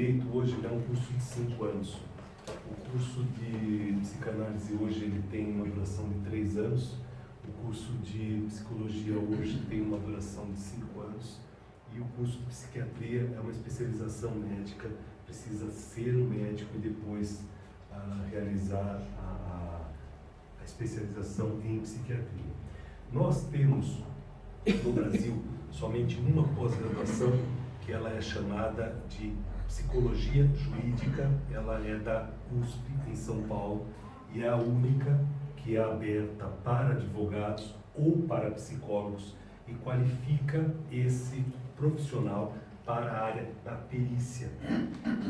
Direito hoje ele é um curso de 5 anos. O curso de Psicanálise hoje ele tem uma duração de 3 anos. O curso de Psicologia hoje tem uma duração de 5 anos. E o curso de Psiquiatria é uma especialização médica, precisa ser um médico e depois realizar a especialização em Psiquiatria. Nós temos no Brasil somente uma pós-graduação que ela é chamada de Psicologia Jurídica, ela é da USP em São Paulo e é a única que é aberta para advogados ou para psicólogos e qualifica esse profissional para a área da perícia.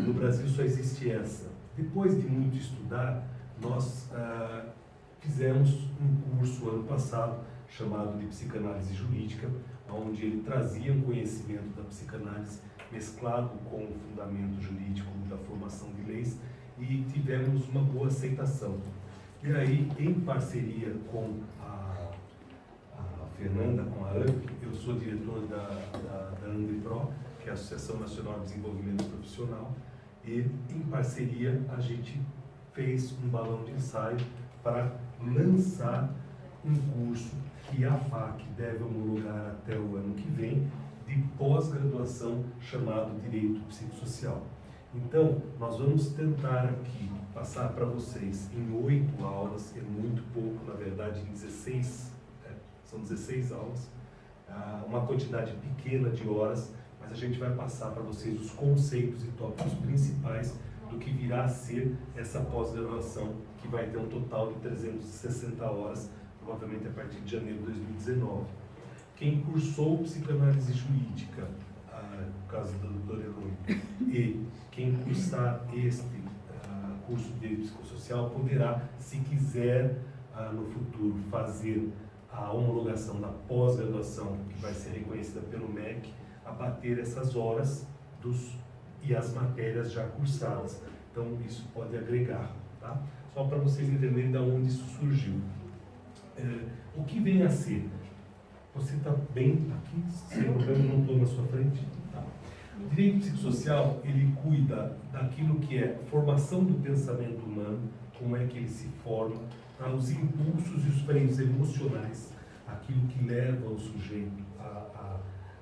No Brasil só existe essa. Depois de muito estudar, nós fizemos um curso ano passado chamado de Psicanálise Jurídica, onde ele trazia um conhecimento da psicanálise mesclado com o fundamento jurídico da formação de leis e tivemos uma boa aceitação. E aí, em parceria com a Fernanda, com a AMP, eu sou diretor da ANDEPRO, que é a Associação Nacional de Desenvolvimento Profissional, e em parceria a gente fez um balão de ensaio para lançar um curso que a FAC deve homologar até o ano que vem, de pós-graduação chamado Direito Psicossocial. Então, nós vamos tentar aqui passar para vocês em 8 aulas, é muito pouco, na verdade, em 16, são 16 aulas, uma quantidade pequena de horas, mas a gente vai passar para vocês os conceitos e tópicos principais do que virá a ser essa pós-graduação, que vai ter um total de 360 horas, provavelmente a partir de janeiro de 2019. Quem cursou Psicanálise Jurídica, no caso do Dr. Eloy, e quem cursar este curso de Direito Psicossocial poderá, se quiser, no futuro, fazer a homologação da pós-graduação, que vai ser reconhecida pelo MEC, abater essas horas e as matérias já cursadas. Então, isso pode agregar, tá? Só para vocês entenderem de onde isso surgiu. O que vem a ser? Você está bem aqui? Se eu não estou na sua frente? Tá. O direito psicossocial, ele cuida daquilo que é formação do pensamento humano, como é que ele se forma, tá? Os impulsos e os freios emocionais, aquilo que leva o sujeito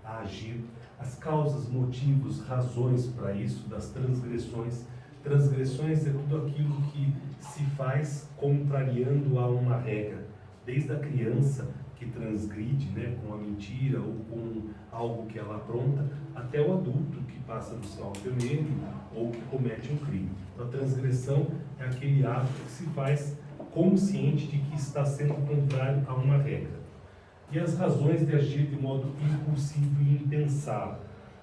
a agir, as causas, motivos, razões para isso, das transgressões. Transgressões é tudo aquilo que se faz contrariando a uma regra. Desde a criança que transgride, né, com a mentira ou com algo que ela apronta, até o adulto que passa do sinal vermelho ou que comete um crime. Então, a transgressão é aquele ato que se faz consciente de que está sendo contrário a uma regra. E as razões de agir de modo impulsivo e impensado,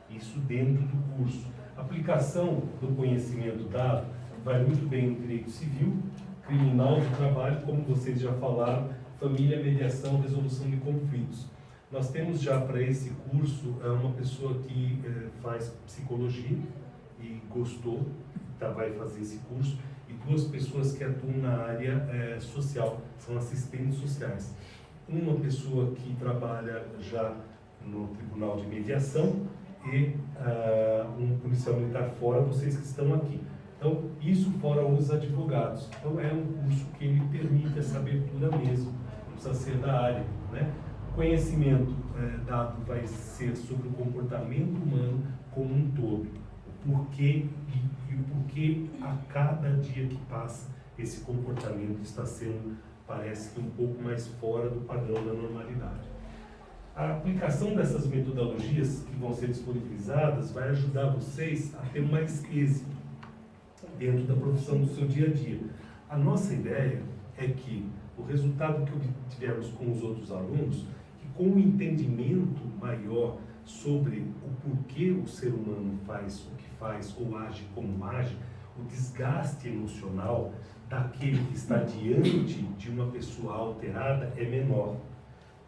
isso dentro do curso. A aplicação do conhecimento dado vai muito bem no direito civil, criminal, do trabalho, como vocês já falaram, família, mediação, resolução de conflitos. Nós temos já para esse curso uma pessoa que faz psicologia e gostou, vai fazer esse curso, e 2 pessoas que atuam na área social, são assistentes sociais. Uma pessoa que trabalha já no Tribunal de Mediação e um policial militar fora, vocês que estão aqui. Então, isso fora os advogados. Então, é um curso que ele permite essa abertura mesmo, não precisa ser da área, né? O conhecimento dado vai ser sobre o comportamento humano como um todo, o porquê e o porquê a cada dia que passa esse comportamento está sendo, parece que um pouco mais fora do padrão da normalidade. A aplicação dessas metodologias que vão ser disponibilizadas vai ajudar vocês a ter mais êxito dentro da profissão do seu dia a dia. A nossa ideia é que o resultado que obtivemos com os outros alunos, que com um entendimento maior sobre o porquê o ser humano faz o que faz ou age como age, o desgaste emocional daquele que está diante de uma pessoa alterada é menor.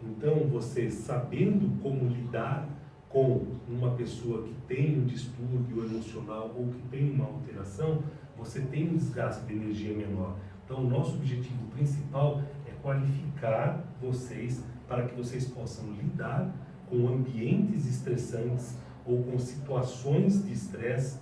Então, você sabendo como lidar com uma pessoa que tem um distúrbio emocional ou que tem uma alteração, você tem um desgaste de energia menor. Então, o nosso objetivo principal é qualificar vocês para que vocês possam lidar com ambientes estressantes ou com situações de estresse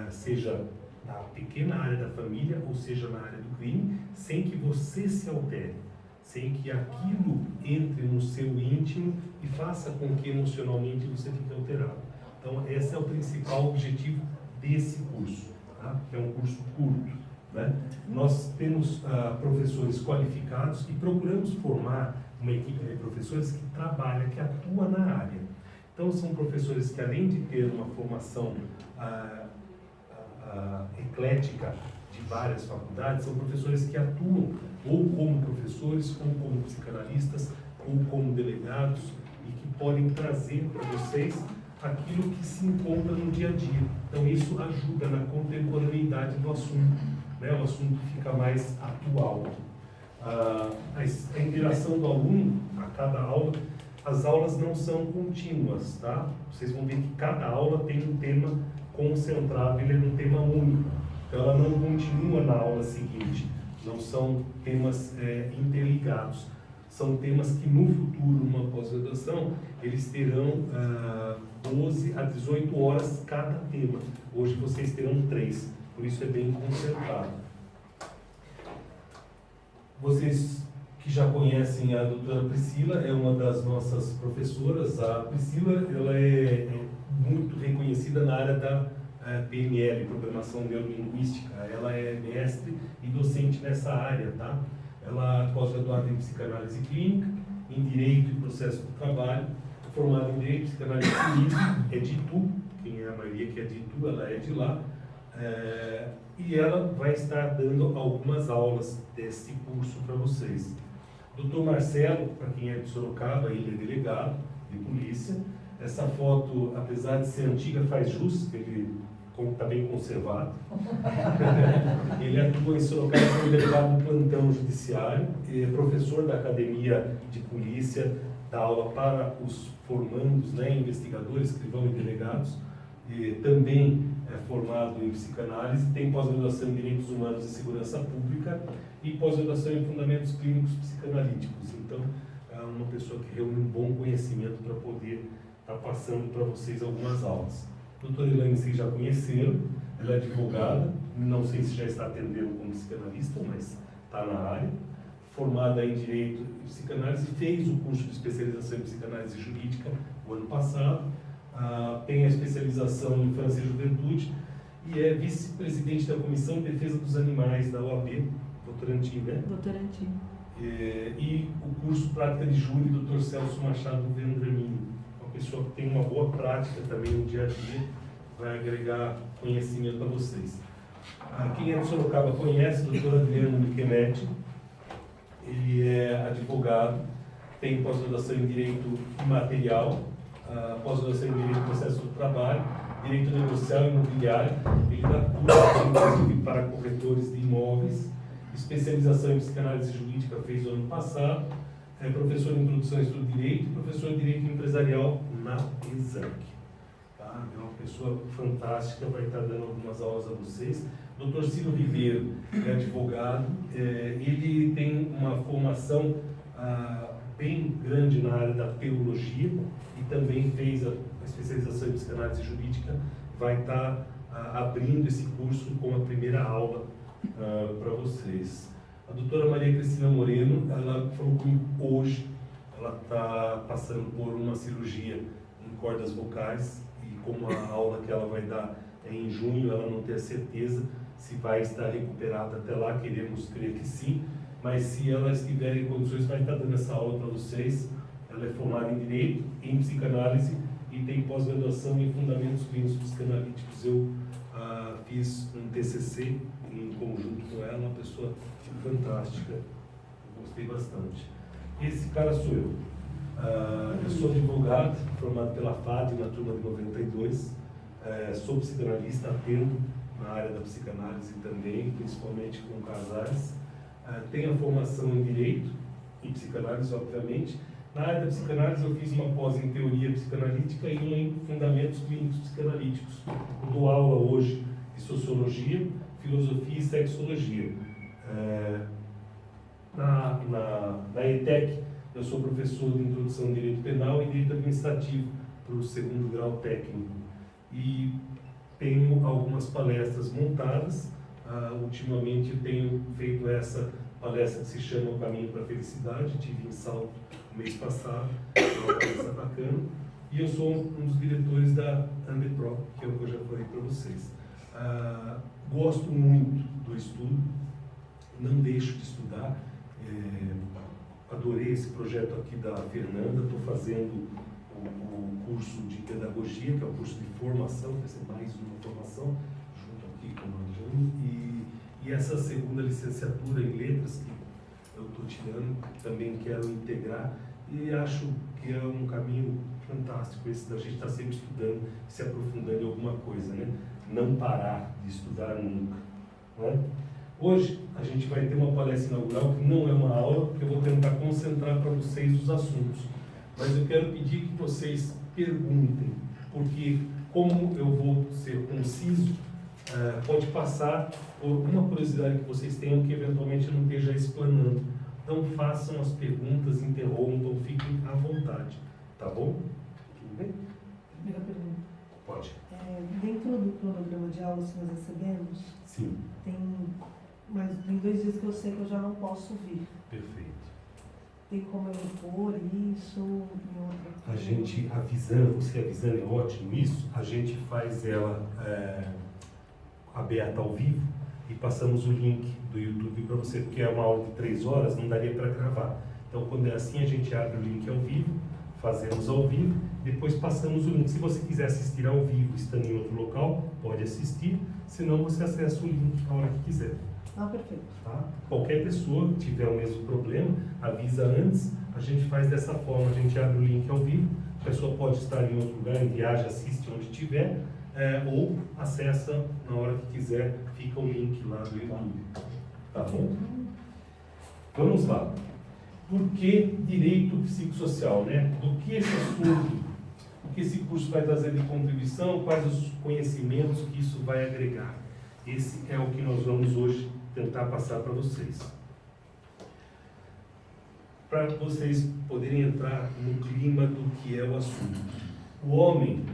seja na pequena área da família ou seja na área do crime, sem que você se altere, sem que aquilo entre no seu íntimo e faça com que emocionalmente você fique alterado. Então, esse é o principal objetivo desse curso, tá? É um curso curto, né? Nós temos professores qualificados e procuramos formar uma equipe de professores que trabalha, que atua na área. Então, são professores que, além de ter uma formação eclética de várias faculdades, são professores que atuam ou como professores, ou como psicanalistas, ou como delegados, e que podem trazer para vocês aquilo que se encontra no dia a dia. Então, isso ajuda na contemporaneidade do assunto, né? O assunto fica mais atual. A interação do aluno a cada aula, as aulas não são contínuas, tá? Vocês vão ver que cada aula tem um tema concentrado, ele é um tema único. Então, ela não continua na aula seguinte, não são temas interligados. São temas que no futuro, numa pós-graduação, eles terão 12 a 18 horas cada tema. Hoje vocês terão 3, por isso é bem concentrado. Vocês que já conhecem a doutora Priscila, é uma das nossas professoras. A Priscila, ela é muito reconhecida na área da PNL, Programação Neurolinguística. Ela é mestre e docente nessa área, tá? Ela é pós-graduada em Psicanálise Clínica, em Direito e Processo do Trabalho, formada em Direito e Psicanálise Clínica, é de Itu, quem é a maioria que é de Itu, ela é de lá. E ela vai estar dando algumas aulas desse curso para vocês. Dr. Marcelo, para quem é de Sorocaba, ele é delegado de polícia. Essa foto, apesar de ser antiga, faz jus, ele está bem conservado. Ele atua em Sorocaba como delegado do plantão judiciário, é professor da academia de polícia, dá aula para os formandos, né, investigadores, escrivão e delegados. E também é formado em psicanálise, tem pós-graduação em Direitos Humanos e Segurança Pública e pós-graduação em Fundamentos Clínicos Psicanalíticos. Então, é uma pessoa que reúne um bom conhecimento para poder estar passando para vocês algumas aulas. A doutora Elaine, vocês já conheceram, ela é advogada, não sei se já está atendendo como psicanalista, mas está na área. Formada em Direito e Psicanálise, fez o curso de especialização em Psicanálise Jurídica o ano passado. Tem a especialização em Infância e Juventude e é vice-presidente da Comissão de Defesa dos Animais da OAB, Votorantim, né? Votorantim. E o curso Prática de Júri, Dr. Celso Machado Vendramin, uma pessoa que tem uma boa prática também no dia a dia, vai agregar conhecimento a vocês. Quem é de Sorocaba conhece o Dr. Adriano Michenetti, ele é advogado, tem pós-graduação em Direito Imaterial, pós-graduação em Direito do Processo do Trabalho, Direito Negocial e Imobiliário. Ele dá curso, inclusive, para corretores de imóveis, especialização em Psicanálise Jurídica, fez o ano passado, é professor de Introdução ao Estudo de Direito e professor de Direito Empresarial na ESAC. Tá? É uma pessoa fantástica, vai estar dando algumas aulas a vocês. Dr. Ciro Ribeiro é advogado, ele tem uma formação bem grande na área da teologia e também fez a especialização em psicanálise jurídica, vai estar abrindo esse curso com a primeira aula para vocês. A doutora Maria Cristina Moreno, ela falou comigo hoje, ela está passando por uma cirurgia em cordas vocais e como a aula que ela vai dar é em junho, ela não tem a certeza se vai estar recuperada até lá, queremos crer que sim, mas se ela estiver em condições, vai estar dando essa aula para vocês. Ela é formada em Direito, em Psicanálise e tem pós-graduação em Fundamentos Clínicos Psicanalíticos. Eu fiz um TCC em conjunto com ela, uma pessoa fantástica, eu gostei bastante. Esse cara sou eu. Eu sou advogado, formado pela FAD na turma de 92, sou psicanalista, atendo na área da psicanálise também, principalmente com casais. Tenho a formação em Direito e Psicanálise, obviamente. Na área da psicanálise eu fiz uma pós em Teoria Psicanalítica e uma em Fundamentos Clínicos Psicanalíticos. Eu dou aula hoje de Sociologia, Filosofia e Sexologia. Na ETEC eu sou professor de Introdução ao Direito Penal e Direito Administrativo para o 2º grau técnico. E tenho algumas palestras montadas. Ultimamente eu tenho feito essa palestra que se chama O Caminho para a Felicidade, tive em Salto no mês passado, uma palestra bacana, e eu sou um dos diretores da Ambipro, que é o que eu já falei para vocês. Gosto muito do estudo, não deixo de estudar, adorei esse projeto aqui da Fernanda, estou fazendo o curso de pedagogia, que é o curso de formação, vai ser mais uma formação, junto aqui com o Jânio, e essa segunda licenciatura em letras que eu estou tirando, também quero integrar, e acho que é um caminho fantástico esse da gente estar sempre estudando, se aprofundando em alguma coisa, né? Não parar de estudar nunca, né? Hoje a gente vai ter uma palestra inaugural que não é uma aula, porque eu vou tentar concentrar para vocês os assuntos, mas eu quero pedir que vocês perguntem, porque como eu vou ser conciso, pode passar por uma curiosidade que vocês tenham que eventualmente eu não esteja explanando. Então façam as perguntas, interrompam, fiquem à vontade, tá bom? Tudo bem? Primeira pergunta. Pode. Dentro do cronograma de aulas que nós recebemos, Sim. tem 2 dias que eu sei que eu já não posso vir. Perfeito. Tem como eu impor isso em outra? A gente avisando, você avisando é ótimo isso, a gente faz ela aberta ao vivo e passamos o link do YouTube para você, porque é uma aula de 3 horas, não daria para gravar. Então, quando é assim, a gente abre o link ao vivo, fazemos ao vivo, depois passamos o link. Se você quiser assistir ao vivo, estando em outro local, pode assistir, senão você acessa o link a hora que quiser. Perfeito. Tá? Qualquer pessoa que tiver o mesmo problema, avisa antes, a gente faz dessa forma, a gente abre o link ao vivo, a pessoa pode estar em outro lugar, em viagem, assiste onde tiver, ou acessa na hora que quiser, fica o link lá do YouTube. Tá bom? Vamos lá. Por que direito psicossocial, né? Do que esse assunto, o que esse curso vai trazer de contribuição, quais os conhecimentos que isso vai agregar? Esse é o que nós vamos hoje tentar passar para vocês. Para vocês poderem entrar no clima do que é o assunto. O homem,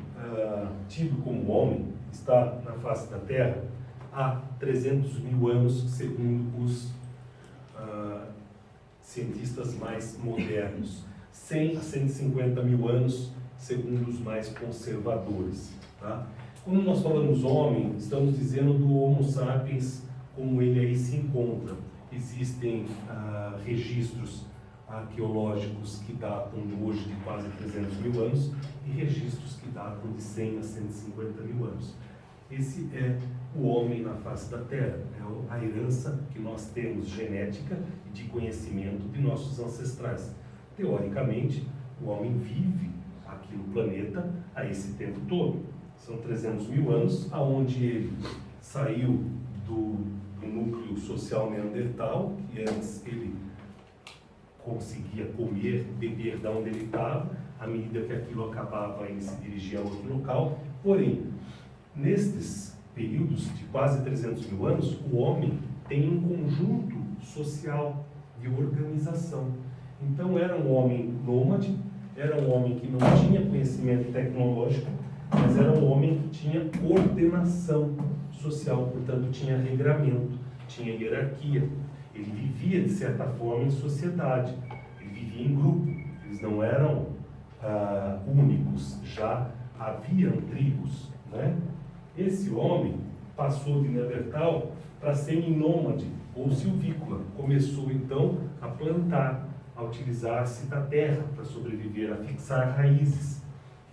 tido como homem, está na face da Terra há 300 mil anos, segundo os cientistas mais modernos. 100 a 150 mil anos, segundo os mais conservadores. Tá? Quando nós falamos homem, estamos dizendo do Homo sapiens como ele aí se encontra. Existem registros arqueológicos que datam de hoje de quase 300 mil anos e registros que datam de 100 a 150 mil anos. Esse é o homem na face da Terra, é a herança que nós temos genética e de conhecimento de nossos ancestrais. Teoricamente, o homem vive aqui no planeta a esse tempo todo. São 300 mil anos, aonde ele saiu do núcleo social neandertal, que antes ele conseguia comer, beber da onde ele estava, à medida que aquilo acabava, ele se dirigia a outro local. Porém, nestes períodos de quase 300 mil anos, o homem tem um conjunto social de organização. Então, era um homem nômade, era um homem que não tinha conhecimento tecnológico, mas era um homem que tinha coordenação social, portanto, tinha regramento, tinha hierarquia. Ele vivia, de certa forma, em sociedade, ele vivia em grupo, eles não eram únicos, já haviam tribos, né? Esse homem passou de neandertal para semi-nômade ou silvícola, começou então a plantar, a utilizar-se da terra para sobreviver, a fixar raízes,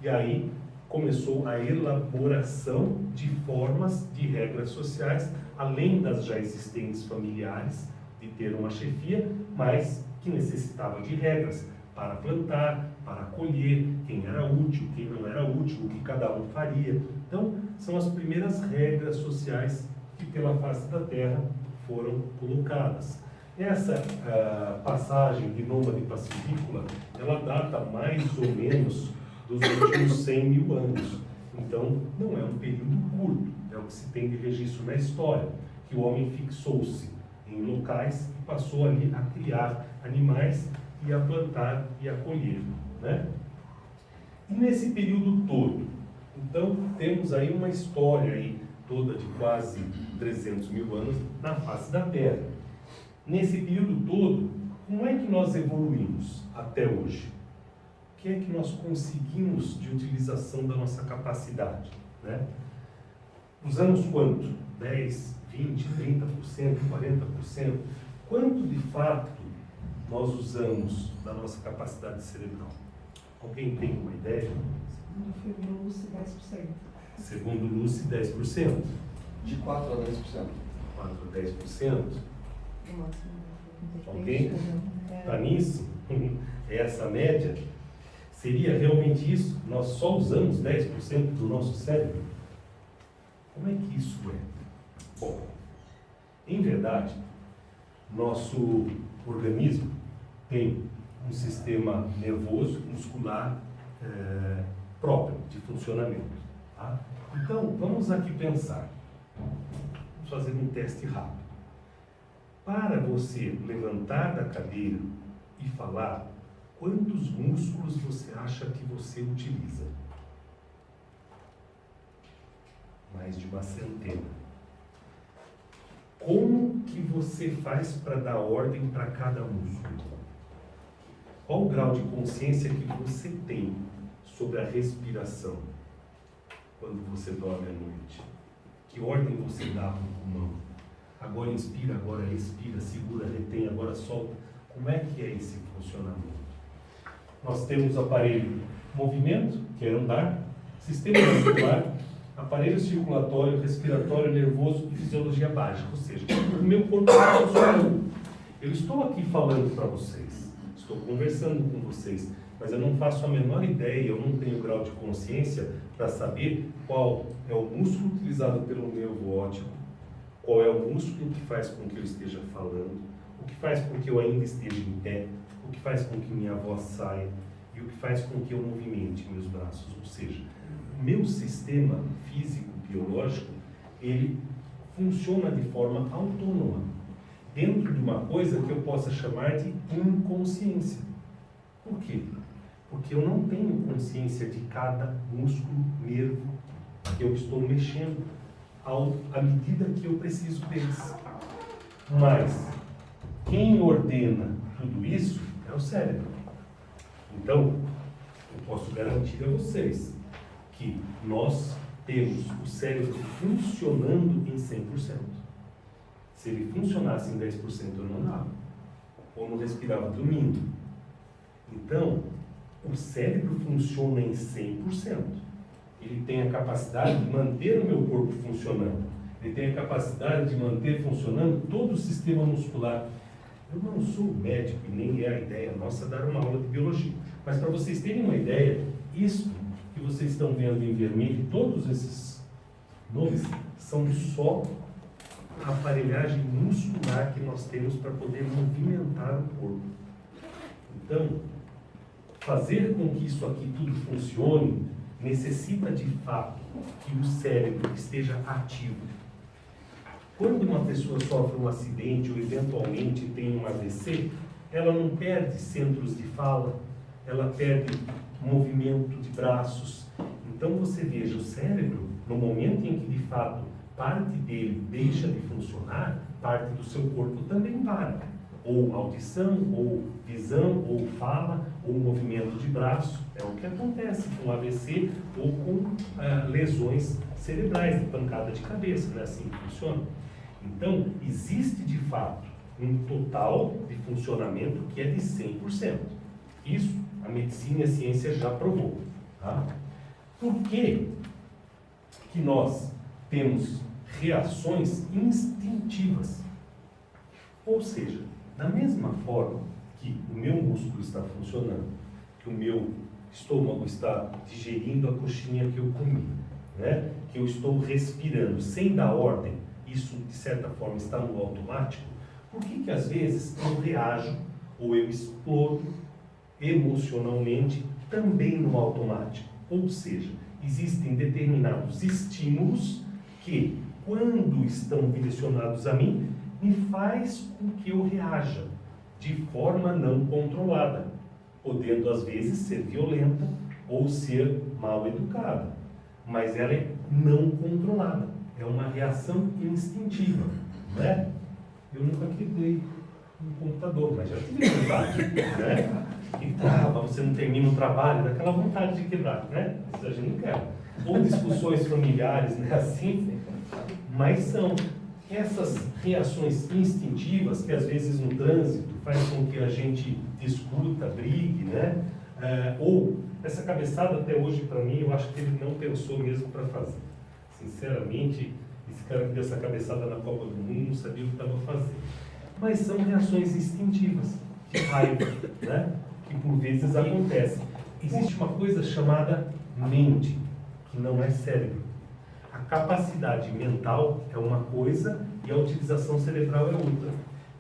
e aí começou a elaboração de formas de regras sociais, além das já existentes familiares, de ter uma chefia, mas que necessitava de regras para plantar, para colher, quem era útil, quem não era útil, o que cada um faria. Então, são as primeiras regras sociais que pela face da Terra foram colocadas. Essa passagem de nômade para silvícola, ela data mais ou menos dos últimos 100 mil anos. Então, não é um período curto, é o que se tem de registro na história, que o homem fixou-se em locais e passou ali a criar animais e a plantar e a colher, né? E nesse período todo, então, temos aí uma história aí, toda de quase 300 mil anos na face da Terra. Nesse período todo, como é que nós evoluímos até hoje? O que é que nós conseguimos de utilização da nossa capacidade, né? Usamos quanto? 10, 20, 30%, 40%? Quanto de fato nós usamos da nossa capacidade cerebral? Alguém tem uma ideia? Segundo Lucy, 10%. Segundo Lucy, 10%. De 4 a 10%. 4 a 10%. No máximo. Alguém está nisso? Essa média? Seria realmente isso? Nós só usamos 10% do nosso cérebro? Como é que isso é? Bom, em verdade, nosso organismo tem um sistema nervoso, muscular próprio de funcionamento. Tá? Então, vamos aqui pensar. Vamos fazer um teste rápido. Para você levantar da cadeira e falar, quantos músculos você acha que você utiliza? Mais de uma centena. Como que você faz para dar ordem para cada músculo? Qual o grau de consciência que você tem sobre a respiração quando você dorme à noite? Que ordem você dá para o pulmão? Agora inspira, agora expira, segura, retém, agora solta. Como é que é esse funcionamento? Nós temos aparelho movimento, que é andar, sistema muscular, aparelho circulatório, respiratório, nervoso e fisiologia básica. Ou seja, o meu corpo está funcionando. Eu estou aqui falando para vocês, estou conversando com vocês, mas eu não faço a menor ideia, eu não tenho grau de consciência para saber qual é o músculo utilizado pelo nervo óptico, qual é o músculo que faz com que eu esteja falando, o que faz com que eu ainda esteja em pé, o que faz com que minha voz saia e o que faz com que eu movimente meus braços. Ou seja, o meu sistema físico, biológico, ele funciona de forma autônoma, dentro de uma coisa que eu possa chamar de inconsciência. Por quê? Porque eu não tenho consciência de cada músculo, nervo que eu estou mexendo à medida que eu preciso deles. Mas quem ordena tudo isso é o cérebro. Então, eu posso garantir a vocês que nós temos o cérebro funcionando em 100%. Se ele funcionasse em 10%, eu não andava. Ou não respirava dormindo. Então, o cérebro funciona em 100%. Ele tem a capacidade de manter o meu corpo funcionando. Ele tem a capacidade de manter funcionando todo o sistema muscular. Eu não sou médico e nem é a ideia nossa dar uma aula de biologia. Mas para vocês terem uma ideia, isso que vocês estão vendo em vermelho, todos esses nomes, são só a aparelhagem muscular que nós temos para poder movimentar o corpo. Então, fazer com que isso aqui tudo funcione necessita de fato que o cérebro esteja ativo. Quando uma pessoa sofre um acidente ou eventualmente tem um AVC, ela não perde centros de fala, ela perde movimento de braços. Então você veja, o cérebro, no momento em que de fato parte dele deixa de funcionar, parte do seu corpo também para. Ou audição, ou visão, ou fala, ou movimento de braço. É o que acontece com AVC ou com lesões cerebrais, de pancada de cabeça, não é assim que funciona? Então, existe de fato um total de funcionamento que é de 100%. Isso a medicina e a ciência já provou. Tá? Por que nós temos reações instintivas? Ou seja, da mesma forma que o meu músculo está funcionando, que o meu estômago está digerindo a coxinha que eu comi, né? Que eu estou respirando sem dar ordem, isso de certa forma está no automático. Por que às vezes eu reajo ou eu explodo emocionalmente também no automático? Ou seja, existem determinados estímulos que, quando estão direcionados a mim, me faz com que eu reaja de forma não controlada, podendo às vezes ser violenta ou ser mal educada. mas ela é não controlada. É uma reação instintiva, né? Eu nunca quebrei um computador, mas já tive vontade, né? E trava, você não termina o trabalho, daquela vontade de quebrar, né? Isso a gente não quer. Ou discussões familiares, né? Assim, mas são essas reações instintivas que às vezes no trânsito faz com que a gente discuta, brigue, né? Ou essa cabeçada até hoje para mim, eu acho que ele não pensou mesmo para fazer. Sinceramente, esse cara que deu essa cabeçada na Copa do Mundo não sabia o que estava fazendo. Mas são reações instintivas, de raiva, né? Que por vezes acontecem. Existe uma coisa chamada mente, que não é cérebro. A capacidade mental é uma coisa e a utilização cerebral é outra.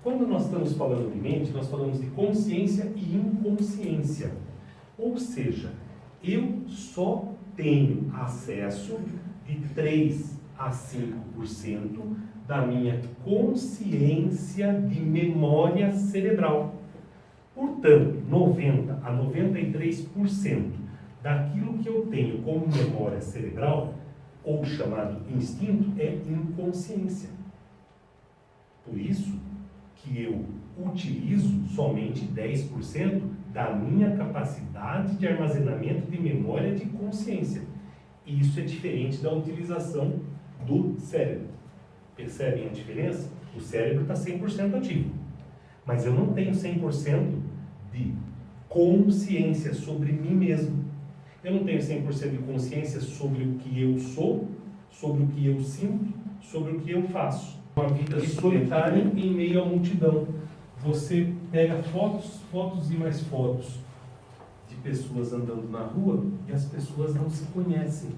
Quando nós estamos falando de mente, nós falamos de consciência e inconsciência. Ou seja, eu só tenho acesso de 3 a 5% da minha consciência de memória cerebral. Portanto, 90 a 93% daquilo que eu tenho como memória cerebral, ou chamado instinto, é inconsciência. Por isso que eu utilizo somente 10% da minha capacidade de armazenamento de memória de consciência. E isso é diferente da utilização do cérebro. Percebem a diferença? O cérebro está 100% ativo, mas eu não tenho 100% de consciência sobre mim mesmo. Eu não tenho 100% de consciência sobre o que eu sou, sobre o que eu sinto, sobre o que eu faço. Uma vida solitária em meio à multidão. Você pega fotos, fotos e mais fotos de pessoas andando na rua e as pessoas não se conhecem.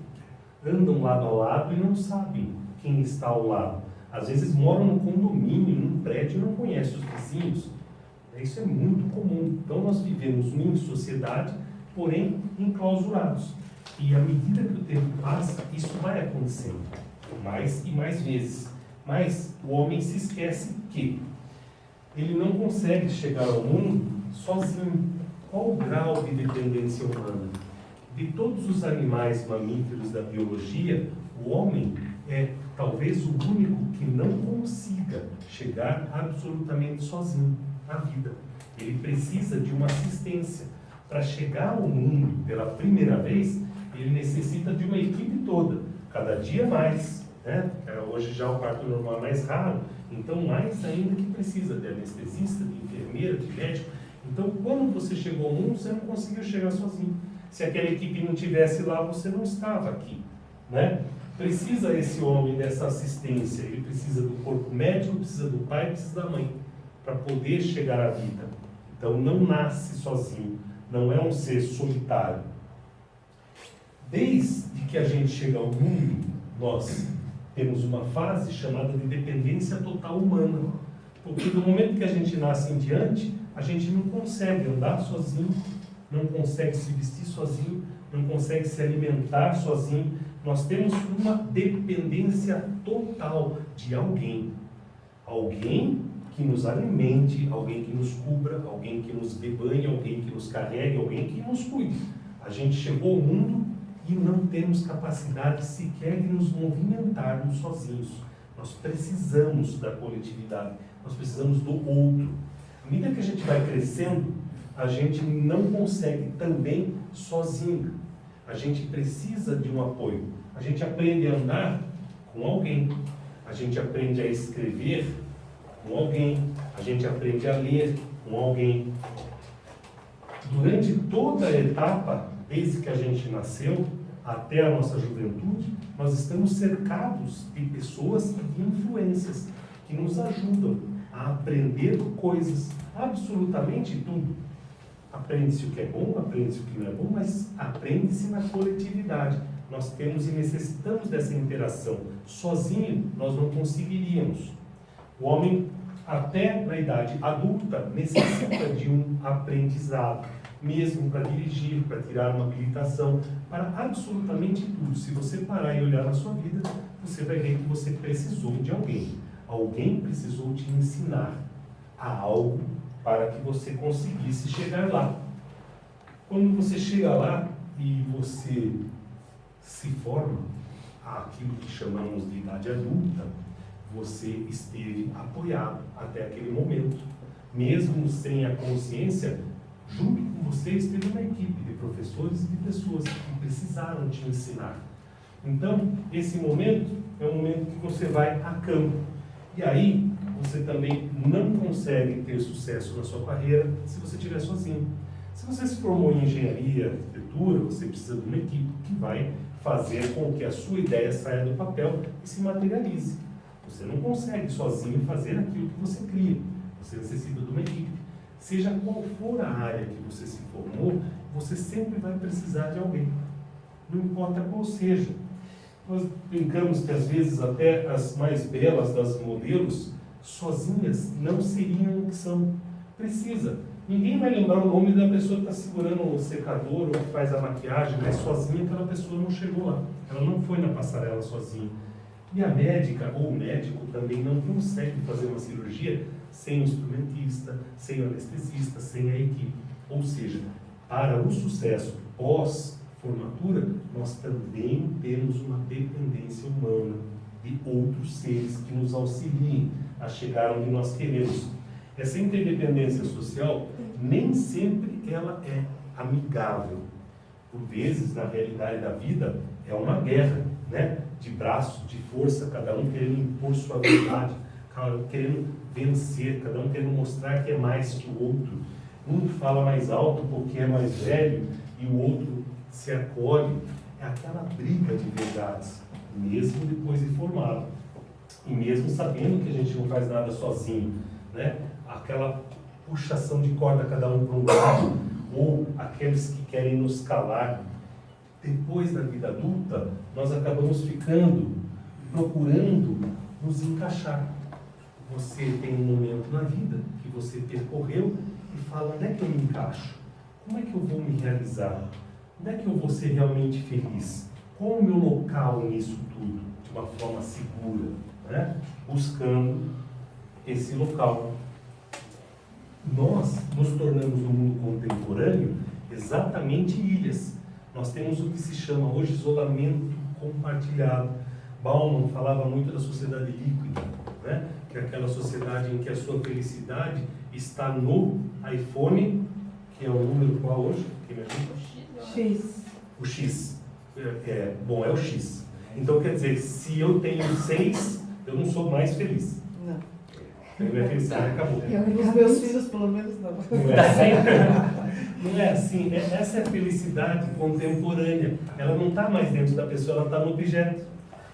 Andam lado a lado e não sabem quem está ao lado. Às vezes moram num condomínio, num prédio e não conhecem os vizinhos. Isso é muito comum. Então nós vivemos em sociedade, porém enclausurados. E à medida que o tempo passa, isso vai acontecendo mais e mais vezes. Mas o homem se esquece que ele não consegue chegar ao mundo sozinho. Qual o grau de dependência humana? De todos os animais mamíferos da biologia, o homem é talvez o único que não consiga chegar absolutamente sozinho na vida. Ele precisa de uma assistência. Para chegar ao mundo pela primeira vez, ele necessita de uma equipe toda, cada dia mais, né? Hoje já o parto normal é mais raro, então mais ainda que precisa de anestesista, de enfermeira, de médico. Então, quando você chegou ao mundo, você não conseguiu chegar sozinho. Se aquela equipe não estivesse lá, você não estava aqui, né? Precisa esse homem dessa assistência, ele precisa do corpo médico, precisa do pai, precisa da mãe, para poder chegar à vida. Então, não nasce sozinho, não é um ser solitário. Desde que a gente chega ao mundo, nós temos uma fase chamada de dependência total humana. Porque do momento que a gente nasce em diante, a gente não consegue andar sozinho, não consegue se vestir sozinho, não consegue se alimentar sozinho. Nós temos uma dependência total de alguém. Alguém que nos alimente, alguém que nos cubra, alguém que nos dê banho, alguém que nos carregue, alguém que nos cuide. A gente chegou ao mundo e não temos capacidade sequer de nos movimentarmos sozinhos. Nós precisamos da coletividade, nós precisamos do outro. À medida que a gente vai crescendo, a gente não consegue também sozinho. A gente precisa de um apoio. A gente aprende a andar com alguém. A gente aprende a escrever com alguém. A gente aprende a ler com alguém. Durante toda a etapa, desde que a gente nasceu até a nossa juventude, nós estamos cercados de pessoas e de influências que nos ajudam a aprender coisas, absolutamente tudo. Aprende-se o que é bom, aprende-se o que não é bom, mas aprende-se na coletividade. Nós temos e necessitamos dessa interação. Sozinho, nós não conseguiríamos. O homem, até na idade adulta, necessita de um aprendizado, mesmo para dirigir, para tirar uma habilitação, para absolutamente tudo. Se você parar e olhar na sua vida, você vai ver que você precisou de alguém. Alguém precisou te ensinar a algo para que você conseguisse chegar lá. Quando você chega lá e você se forma aquilo que chamamos de idade adulta, você esteve apoiado até aquele momento. Mesmo sem a consciência, junto com você esteve uma equipe de professores e de pessoas que precisaram te ensinar. Então, esse momento é um momento que você vai a campo. E aí, você também não consegue ter sucesso na sua carreira se você estiver sozinho. Se você se formou em engenharia, arquitetura, você precisa de uma equipe que vai fazer com que a sua ideia saia do papel e se materialize. Você não consegue sozinho fazer aquilo que você cria. Você necessita de uma equipe. Seja qual for a área que você se formou, você sempre vai precisar de alguém. Não importa qual seja. Nós brincamos que às vezes até as mais belas das modelos, sozinhas, não seriam o que são. Precisa. Ninguém vai lembrar o nome da pessoa que está segurando o secador ou que faz a maquiagem, mas sozinha aquela pessoa não chegou lá. Ela não foi na passarela sozinha. E a médica ou o médico também não consegue fazer uma cirurgia sem o instrumentista, sem o anestesista, sem a equipe. Ou seja, para o sucesso pós-formatura, nós também temos uma dependência humana de outros seres que nos auxiliem a chegar onde nós queremos. Essa interdependência social, nem sempre ela é amigável. Por vezes, na realidade da vida, é uma guerra, né? De braço, de força, cada um querendo impor sua verdade, cada um querendo vencer, cada um querendo mostrar que é mais que o outro. Um fala mais alto porque é mais velho e o outro se acolhe. É aquela briga de verdades, mesmo depois de formado. E mesmo sabendo que a gente não faz nada sozinho, né? Aquela puxação de corda, cada um para um lado, ou aqueles que querem nos calar. Depois da vida adulta, nós acabamos procurando nos encaixar. Você tem um momento na vida que você percorreu e fala, onde é que eu me encaixo? Como é que eu vou me realizar? Onde é que eu vou ser realmente feliz? Qual o meu local nisso tudo? De uma forma segura, né? Buscando esse local. Nós nos tornamos no mundo contemporâneo exatamente ilhas. Nós temos o que se chama hoje isolamento compartilhado. Bauman falava muito da sociedade líquida, né? Que é aquela sociedade em que a sua felicidade está no iPhone, que é o número qual hoje? Quem me ajuda? X. O X. É o X. Então quer dizer, se eu tenho 6, eu não sou mais feliz. Não. A minha felicidade acabou. Os meus filhos, pelo menos, não. Não é assim? Não é assim. Essa é a felicidade contemporânea. Ela não está mais dentro da pessoa, ela está no objeto.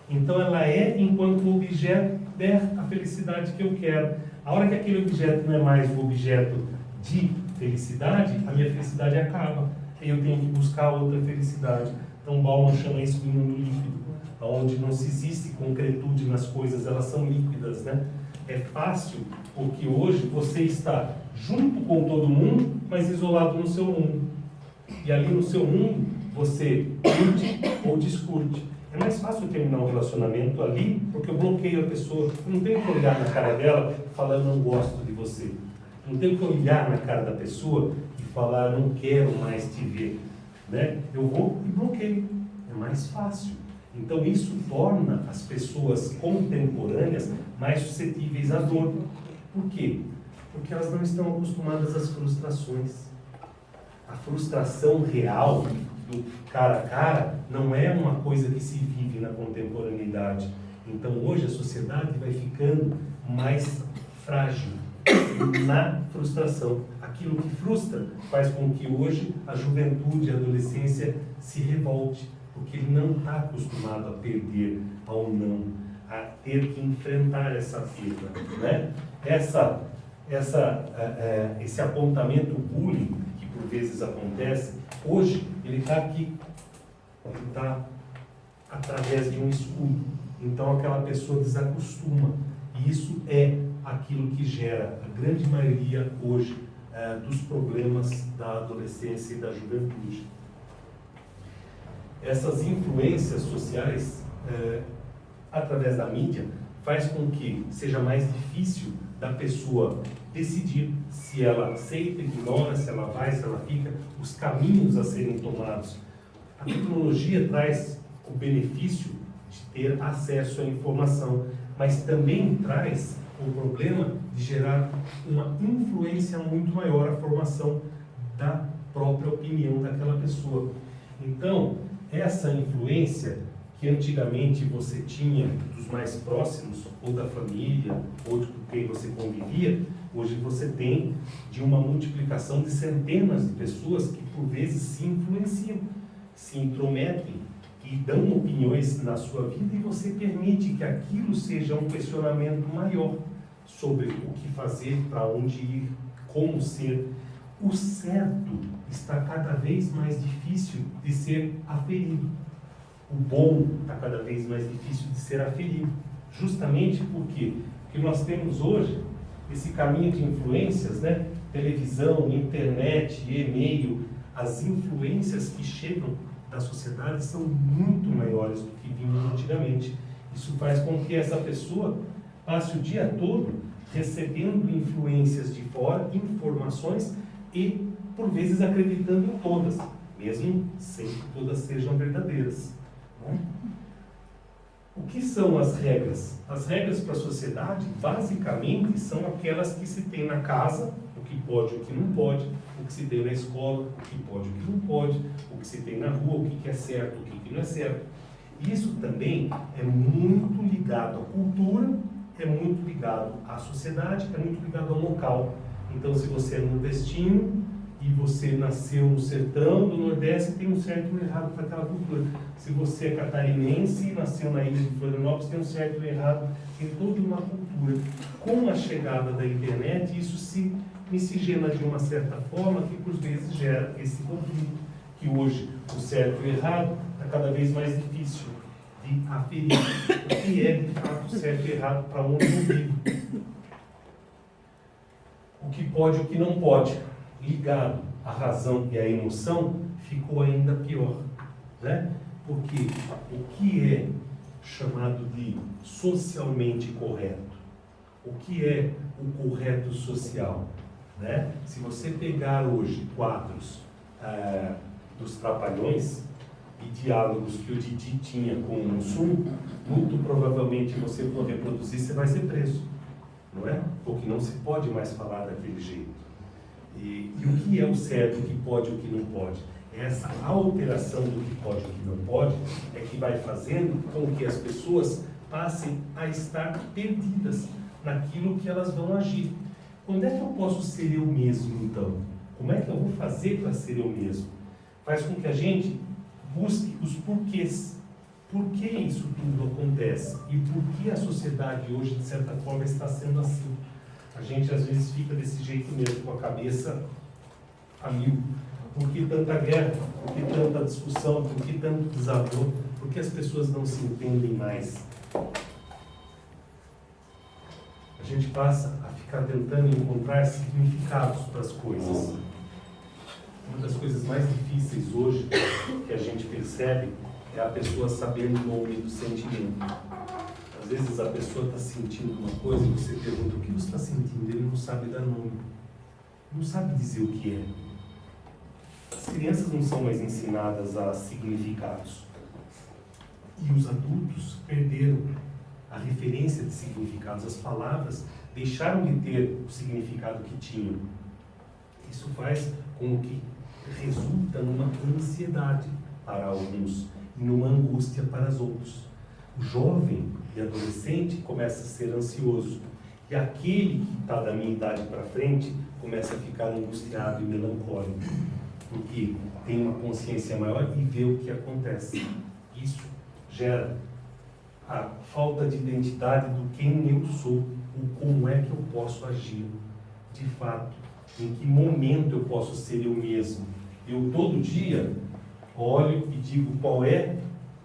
Então ela é enquanto o objeto der a felicidade que eu quero. A hora que aquele objeto não é mais o objeto de felicidade, a minha felicidade acaba. E eu tenho que buscar outra felicidade. Então Bauman chama isso de mundo líquido, onde não se existe concretude nas coisas, elas são líquidas, né? É fácil, porque hoje você está junto com todo mundo, mas isolado no seu mundo. E ali no seu mundo, você curte ou descurte. É mais fácil terminar um relacionamento ali, porque eu bloqueio a pessoa. Eu não tenho que olhar na cara dela e falar, eu não gosto de você. Eu não tenho que olhar na cara da pessoa e falar, eu não quero mais te ver. Né? Eu vou e bloqueio. É mais fácil. Então isso torna as pessoas contemporâneas mais suscetíveis à dor. Por quê? Porque elas não estão acostumadas às frustrações. A frustração real do cara a cara não é uma coisa que se vive na contemporaneidade. Então hoje a sociedade vai ficando mais frágil na frustração. Aquilo que frustra faz com que hoje a juventude, a adolescência se revolte, porque ele não está acostumado a perder, ao não, a ter que enfrentar essa perda, né? Esse apontamento bullying que por vezes acontece, hoje ele está aqui, ele está através de um escudo. Então aquela pessoa desacostuma. E isso é aquilo que gera a grande maioria hoje dos problemas da adolescência e da juventude. Essas influências sociais, através da mídia, faz com que seja mais difícil da pessoa decidir se ela aceita, ignora, se ela vai, se ela fica, os caminhos a serem tomados. A tecnologia traz o benefício de ter acesso à informação, mas também traz o problema de gerar uma influência muito maior à formação da própria opinião daquela pessoa. Então, essa influência que antigamente você tinha dos mais próximos, ou da família, ou de com quem você convivia, hoje você tem de uma multiplicação de centenas de pessoas que por vezes se influenciam, se intrometem e dão opiniões na sua vida, e você permite que aquilo seja um questionamento maior sobre o que fazer, para onde ir, como ser. O certo está cada vez mais difícil de ser aferido. O bom está cada vez mais difícil de ser aferido. Justamente porque nós temos hoje esse caminho de influências, né? Televisão, internet, e-mail, as influências que chegam da sociedade são muito maiores do que vinham antigamente. Isso faz com que essa pessoa passe o dia todo recebendo influências de fora, informações, e por vezes acreditando em todas, mesmo sem que todas sejam verdadeiras. O que são as regras? As regras para a sociedade, basicamente, são aquelas que se tem na casa, o que pode e o que não pode, o que se tem na escola, o que pode e o que não pode, o que se tem na rua, o que é certo, o que não é certo. Isso também é muito ligado à cultura, é muito ligado à sociedade, é muito ligado ao local. Então, se você é nordestino e você nasceu no sertão do Nordeste, tem um certo e um errado para aquela cultura. Se você é catarinense e nasceu na ilha de Florianópolis, tem um certo e um errado, tem toda uma cultura. Com a chegada da internet, isso se miscigena de uma certa forma que, por vezes, gera esse conflito, que hoje o certo e o errado está cada vez mais difícil de aferir o que é, de fato, certo e errado para onde eu vivo. O que pode e o que não pode, ligado à razão e à emoção, ficou ainda pior, né? Porque o que é chamado de socialmente correto? O que é o correto social? Né? Se você pegar hoje quadros dos Trapalhões e diálogos que o Didi tinha com o Mussum, muito provavelmente você for reproduzir, você vai ser preso, não é? Porque não se pode mais falar daquele jeito. E o que é o certo, o que pode e o que não pode? Essa alteração do que pode e o que não pode é que vai fazendo com que as pessoas passem a estar perdidas naquilo que elas vão agir. Quando é que eu posso ser eu mesmo, então? Como é que eu vou fazer para ser eu mesmo? Faz com que a gente busque os porquês. Por que isso tudo acontece? E por que a sociedade hoje, de certa forma, está sendo assim? A gente, às vezes, fica desse jeito mesmo, com a cabeça a mil. Por que tanta guerra? Por que tanta discussão? Por que tanto desamor? Por que as pessoas não se entendem mais? A gente passa a ficar tentando encontrar significados para as coisas. Uma das coisas mais difíceis hoje que a gente percebe é a pessoa saber o nome do sentimento. Às vezes a pessoa está sentindo uma coisa e você pergunta o que você está sentindo, ele não sabe dar nome, não sabe dizer o que é. As crianças não são mais ensinadas a significados. E os adultos perderam a referência de significados. As palavras deixaram de ter o significado que tinham. Isso faz com que resulta numa ansiedade para alguns e numa angústia para os outros. O jovem e adolescente começa a ser ansioso. E aquele que está da minha idade para frente começa a ficar angustiado e melancólico. Porque tem uma consciência maior e vê o que acontece. Isso gera a falta de identidade do quem eu sou, o como é que eu posso agir de fato, em que momento eu posso ser eu mesmo. Eu todo dia olho e digo qual é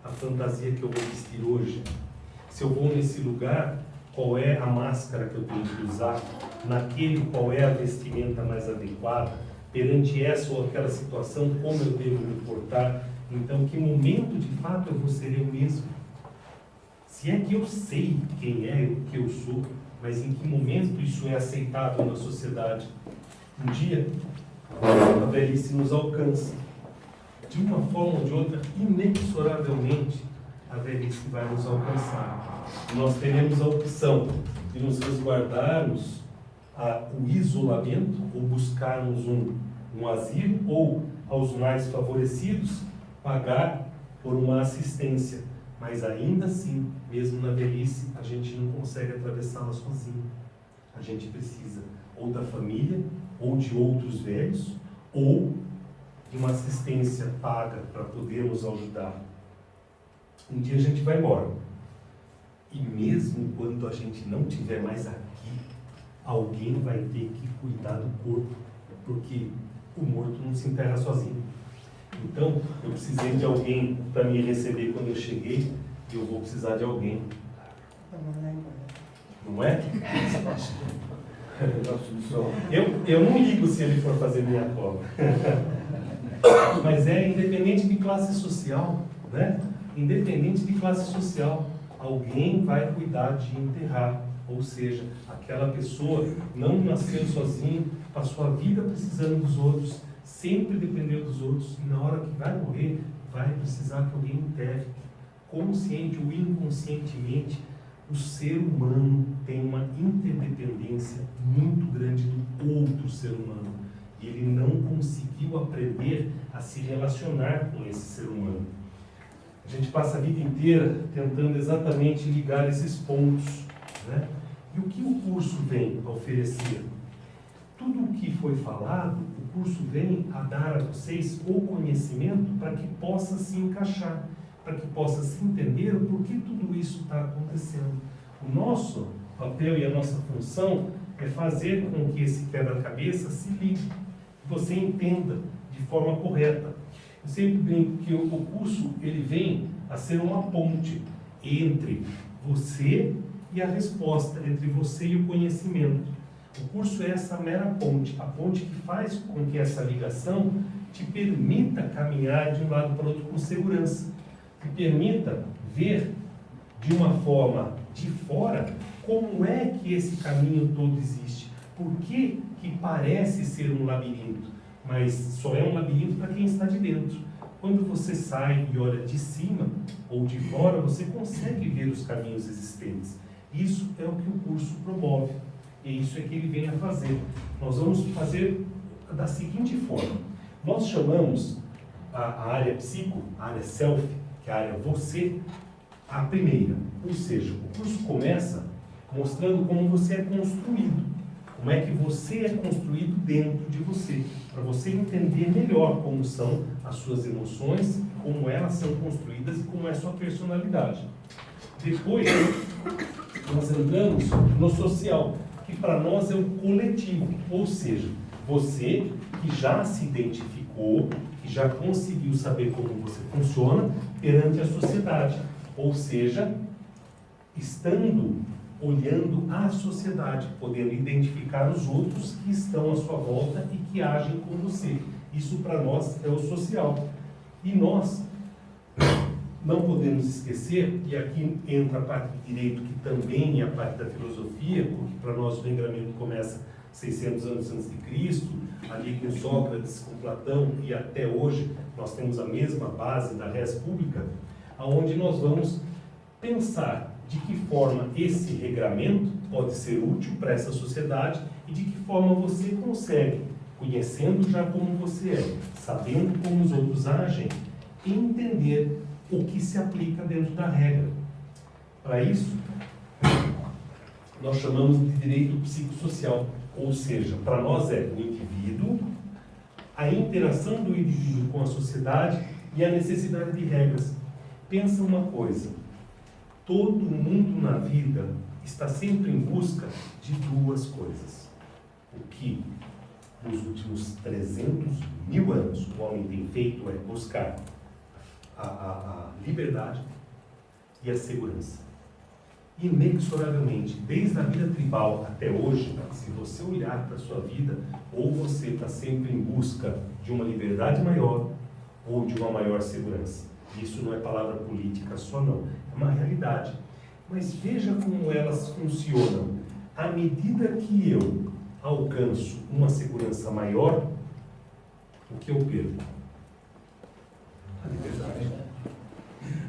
a fantasia que eu vou vestir hoje. Se eu vou nesse lugar, qual é a máscara que eu tenho que usar, naquele qual é a vestimenta mais adequada, perante essa ou aquela situação, como eu devo me portar. Então, que momento de fato eu vou ser eu mesmo? Se é que eu sei quem é o que eu sou, mas em que momento isso é aceitável na sociedade? Um dia, a velhice nos alcança. De uma forma ou de outra, inexoravelmente, a velhice vai nos alcançar. Nós teremos a opção de nos resguardarmos o isolamento, ou buscarmos um asilo, ou, aos mais favorecidos, pagar por uma assistência. Mas ainda assim, mesmo na velhice, a gente não consegue atravessá-la sozinho. A gente precisa ou da família, ou de outros velhos, ou de uma assistência paga para podermos ajudar. Um dia a gente vai embora. E mesmo quando a gente não estiver mais aqui, alguém vai ter que cuidar do corpo, porque o morto não se enterra sozinho. Então, eu precisei de alguém para me receber quando eu cheguei, e eu vou precisar de alguém. Não é? Eu não ligo se ele for fazer minha cobra. Mas é independente de classe social, né? Independente de classe social, alguém vai cuidar de enterrar. Ou seja, aquela pessoa não nasceu sozinho, passou a vida precisando dos outros, sempre dependeu dos outros, e na hora que vai morrer, vai precisar que alguém enterre. Consciente ou inconscientemente, o ser humano tem uma interdependência muito grande do outro ser humano. E ele não conseguiu aprender a se relacionar com esse ser humano. A gente passa a vida inteira tentando exatamente ligar esses pontos, né? E o que o curso vem a oferecer? Tudo o que foi falado, o curso vem a dar a vocês o conhecimento para que possa se encaixar, para que possa se entender o porquê tudo isso está acontecendo. O nosso papel e a nossa função é fazer com que esse quebra-cabeça se ligue, que você entenda de forma correta. Eu sempre brinco que o curso ele vem a ser uma ponte entre você e a resposta, entre você e o conhecimento. O curso é essa mera ponte, a ponte que faz com que essa ligação te permita caminhar de um lado para o outro com segurança, te permita ver de uma forma de fora como é que esse caminho todo existe, por que parece ser um labirinto, mas só é um labirinto para quem está de dentro. Quando você sai e olha de cima ou de fora, você consegue ver os caminhos existentes. Isso é o que o curso promove, e isso é que ele vem a fazer. Nós vamos fazer da seguinte forma: nós chamamos a área psico, a área self, que é a área você, a primeira. Ou seja, o curso começa mostrando como você é construído, como é que você é construído dentro de você, para você entender melhor como são as suas emoções, como elas são construídas e como é a sua personalidade. Depois, nós entramos no social, que para nós é o coletivo, ou seja, você que já se identificou, que já conseguiu saber como você funciona perante a sociedade, ou seja, estando olhando a sociedade, podendo identificar os outros que estão à sua volta e que agem com você. Isso para nós é o social. E nós não podemos esquecer, e aqui entra a parte do direito, que também é a parte da filosofia, porque para nós o regramento começa 600 anos antes de Cristo, ali com Sócrates, com Platão, e até hoje nós temos a mesma base da res pública, aonde nós vamos pensar de que forma esse regramento pode ser útil para essa sociedade e de que forma você consegue, conhecendo já como você é, sabendo como os outros agem, entender o que se aplica dentro da regra. Para isso, nós chamamos de direito psicossocial, ou seja, para nós é o indivíduo, a interação do indivíduo com a sociedade e a necessidade de regras. Pensa uma coisa: todo mundo na vida está sempre em busca de duas coisas. O que nos últimos 300.000 anos o homem tem feito é buscar a liberdade e a segurança. Inexoravelmente, desde a vida tribal até hoje, se você olhar para a sua vida, ou você está sempre em busca de uma liberdade maior ou de uma maior segurança. Isso não é palavra política só não, é uma realidade. Mas veja como elas funcionam. À medida que eu alcanço uma segurança maior, o que eu perco? A liberdade.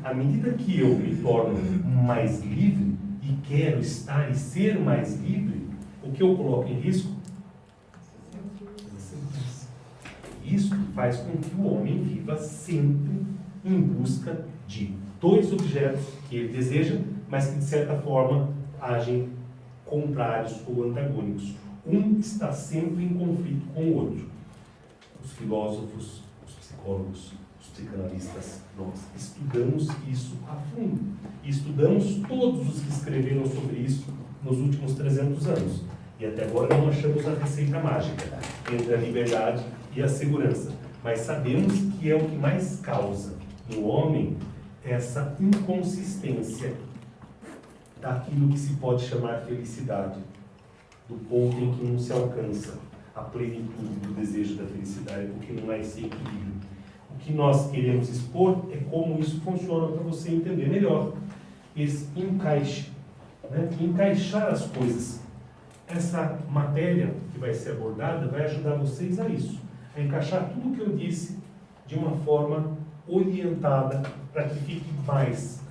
À medida que eu me torno mais livre e quero estar e ser mais livre, o que eu coloco em risco? Isso faz com que o homem viva sempre em busca de dois objetos que ele deseja, mas que de certa forma agem contrários ou antagônicos. Um está sempre em conflito com o outro. Os filósofos, os psicólogos, os psicanalistas, nós estudamos isso a fundo. E estudamos todos os que escreveram sobre isso nos últimos 300 anos. E até agora não achamos a receita mágica entre a liberdade e a segurança. Mas sabemos que é o que mais causa no homem essa inconsistência daquilo que se pode chamar felicidade, do ponto em que não se alcança a plenitude do desejo da felicidade, porque não há esse equilíbrio. O que nós queremos expor é como isso funciona para você entender melhor esse encaixe, né? Encaixar as coisas. Essa matéria que vai ser abordada vai ajudar vocês a isso, a encaixar tudo o que eu disse de uma forma orientada para que fique mais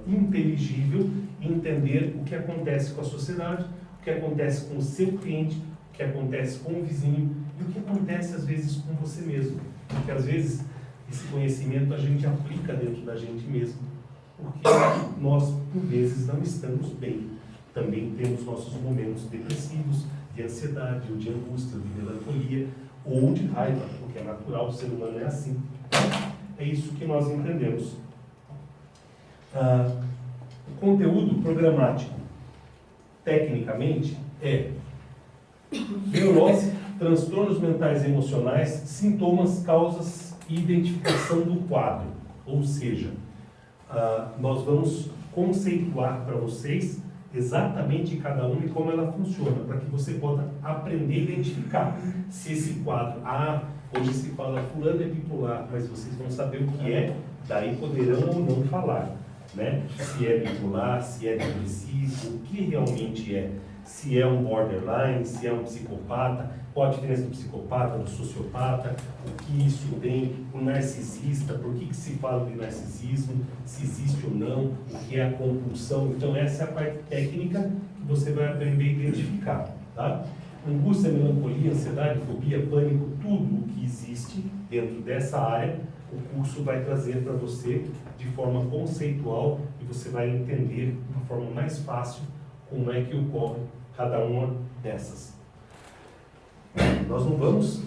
inteligível e entender o que acontece com a sociedade, o que acontece com o seu cliente, o que acontece com o vizinho e o que acontece às vezes com você mesmo. Porque às vezes esse conhecimento a gente aplica dentro da gente mesmo, porque nós por vezes não estamos bem. Também temos nossos momentos depressivos, de ansiedade, ou de angústia, ou de melancolia, ou de raiva, porque é natural, o ser humano é assim. É isso que nós entendemos. O conteúdo programático, tecnicamente, é neurose, transtornos mentais e emocionais, sintomas, causas e identificação do quadro. Ou seja, nós vamos conceituar para vocês exatamente cada uma e como ela funciona, para que você possa aprender a identificar se esse quadro, hoje se fala fulano é bipolar, mas vocês vão saber o que é, daí poderão ou não falar, né? Se é bipolar, se é depressivo, o que realmente é, se é um borderline, se é um psicopata, qual a diferença do psicopata, do sociopata, o que isso tem, o narcisista, por que se fala de narcisismo, se existe ou não, o que é a compulsão. Então essa é a parte técnica que você vai aprender a identificar, tá? Angústia, melancolia, ansiedade, fobia, pânico, tudo o que existe dentro dessa área, o curso vai trazer para você de forma conceitual e você vai entender de uma forma mais fácil como é que ocorre cada uma dessas. Nós não vamos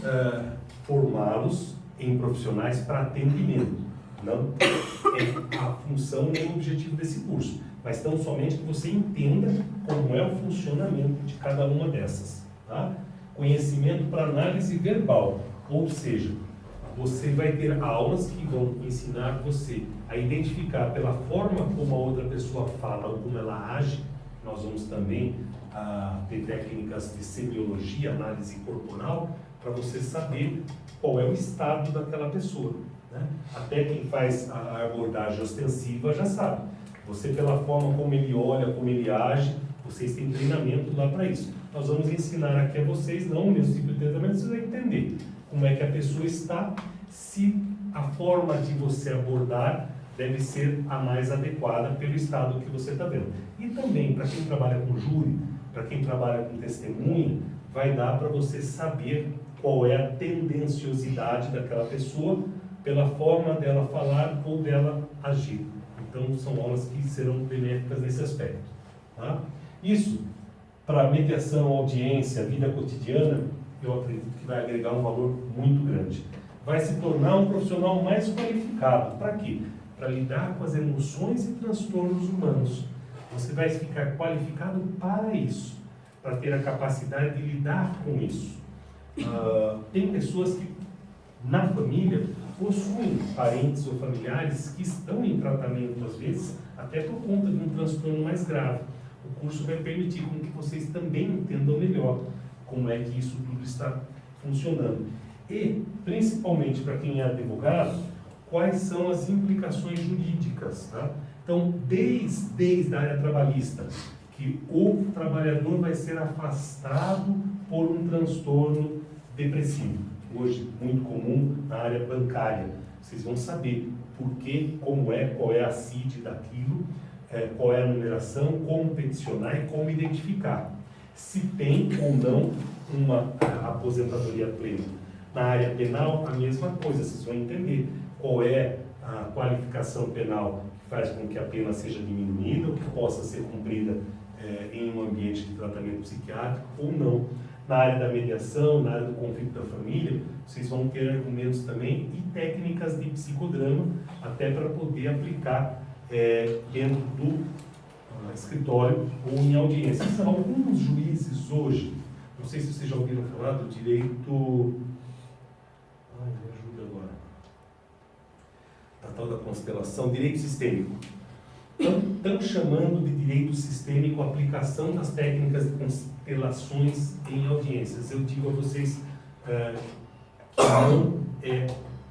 formá-los em profissionais para atendimento, não é a função nem o objetivo desse curso, mas tão somente que você entenda como é o funcionamento de cada uma dessas. Tá? Conhecimento para análise verbal, ou seja, você vai ter aulas que vão ensinar você a identificar pela forma como a outra pessoa fala ou como ela age. Nós vamos também ter técnicas de semiologia, análise corporal, para você saber qual é o estado daquela pessoa, né? Até quem faz a abordagem ostensiva já sabe. Você, pela forma como ele olha, como ele age, vocês têm treinamento lá para isso. Nós vamos ensinar aqui a vocês, não o mesmo tipo de treinamento, você vai entender como é que a pessoa está, se a forma de você abordar deve ser a mais adequada pelo estado que você está vendo. E também, para quem trabalha com júri, para quem trabalha com testemunha, vai dar para você saber qual é a tendenciosidade daquela pessoa pela forma dela falar ou dela agir. Então, são aulas que serão benéficas nesse aspecto. Tá? Isso, para mediação, audiência, vida cotidiana, eu acredito que vai agregar um valor muito grande. Vai se tornar um profissional mais qualificado. Para quê? Para lidar com as emoções e transtornos humanos. Você vai ficar qualificado para isso, para ter a capacidade de lidar com isso. Tem pessoas que, na família, possuem parentes ou familiares que estão em tratamento, às vezes, até por conta de um transtorno mais grave. O curso vai permitir com que vocês também entendam melhor como é que isso tudo está funcionando. E, principalmente para quem é advogado, quais são as implicações jurídicas, tá? Então, desde a área trabalhista, que o trabalhador vai ser afastado por um transtorno depressivo, hoje muito comum na área bancária. Vocês vão saber por quê, como é, qual é a CID daquilo, qual é a numeração, como peticionar e como identificar. Se tem ou não uma aposentadoria plena. Na área penal, a mesma coisa, vocês vão entender qual é a qualificação penal que faz com que a pena seja diminuída ou que possa ser cumprida em um ambiente de tratamento psiquiátrico ou não. Na área da mediação, na área do conflito da família, vocês vão ter argumentos também e técnicas de psicodrama, até para poder aplicar dentro do escritório ou em audiências. Alguns juízes hoje, não sei se vocês já ouviram falar do direito... Ai, me ajuda agora. A tal da constelação, direito sistêmico. Estão chamando de direito sistêmico a aplicação das técnicas de constelações em audiências. Eu digo a vocês que não é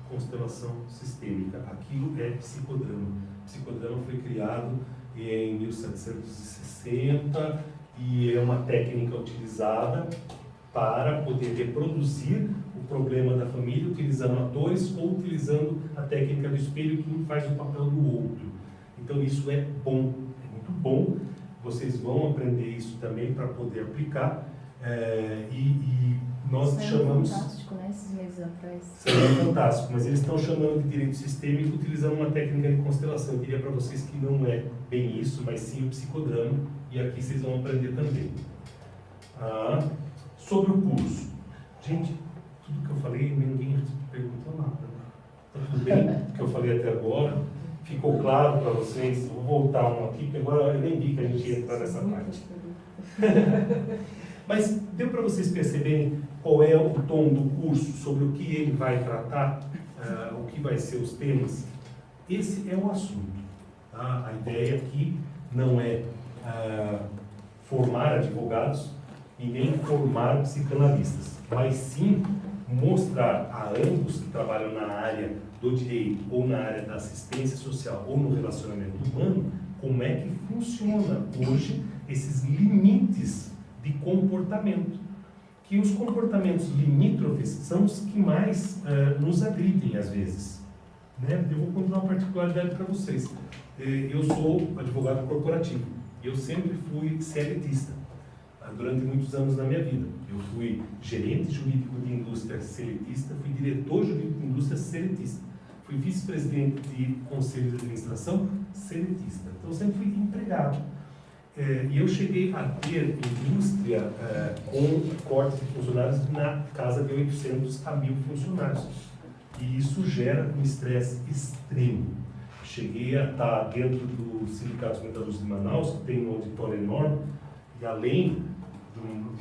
constelação sistêmica, aquilo é psicodrama. O psicodrama foi criado em 1760 e é uma técnica utilizada para poder reproduzir o problema da família utilizando atores ou utilizando a técnica do espelho que um faz o papel do outro. Então isso é bom, é muito bom. Vocês vão aprender isso também para poder aplicar e nós chamamos... Fantástico, né? Esses meses atrás. Seria fantástico, mas eles estão chamando de direito sistêmico utilizando uma técnica de constelação. Eu diria para vocês que não é bem isso, mas sim o psicodrama, e aqui vocês vão aprender também. Sobre o curso. Gente, tudo que eu falei, ninguém perguntou nada. Tá tudo bem o que eu falei até agora? Ficou claro para vocês? Vou voltar um aqui, porque agora eu nem vi que a gente ia entrar nessa parte. Mas deu para vocês perceberem qual é o tom do curso, sobre o que ele vai tratar, o que vai ser os temas? Esse é o assunto. Tá? A ideia aqui não é formar advogados e nem formar psicanalistas, mas sim mostrar a ambos que trabalham na área do direito ou na área da assistência social ou no relacionamento humano, como é que funciona hoje esses limites de comportamento. Que os comportamentos limítrofes são os que mais nos agridem às vezes. Né? Eu vou contar uma particularidade para vocês. Eu sou advogado corporativo. Eu sempre fui seletista durante muitos anos na minha vida. Eu fui gerente jurídico de indústria seletista, fui diretor jurídico de indústria seletista, fui vice-presidente de conselho de administração seletista. Então, eu sempre fui empregado. E eu cheguei a ter indústria com corte de funcionários na casa de 800 a 1.000 funcionários. E isso gera um estresse extremo. Cheguei a estar dentro do Sindicato dos Metalúrgicos de Manaus, que tem um auditório enorme, e além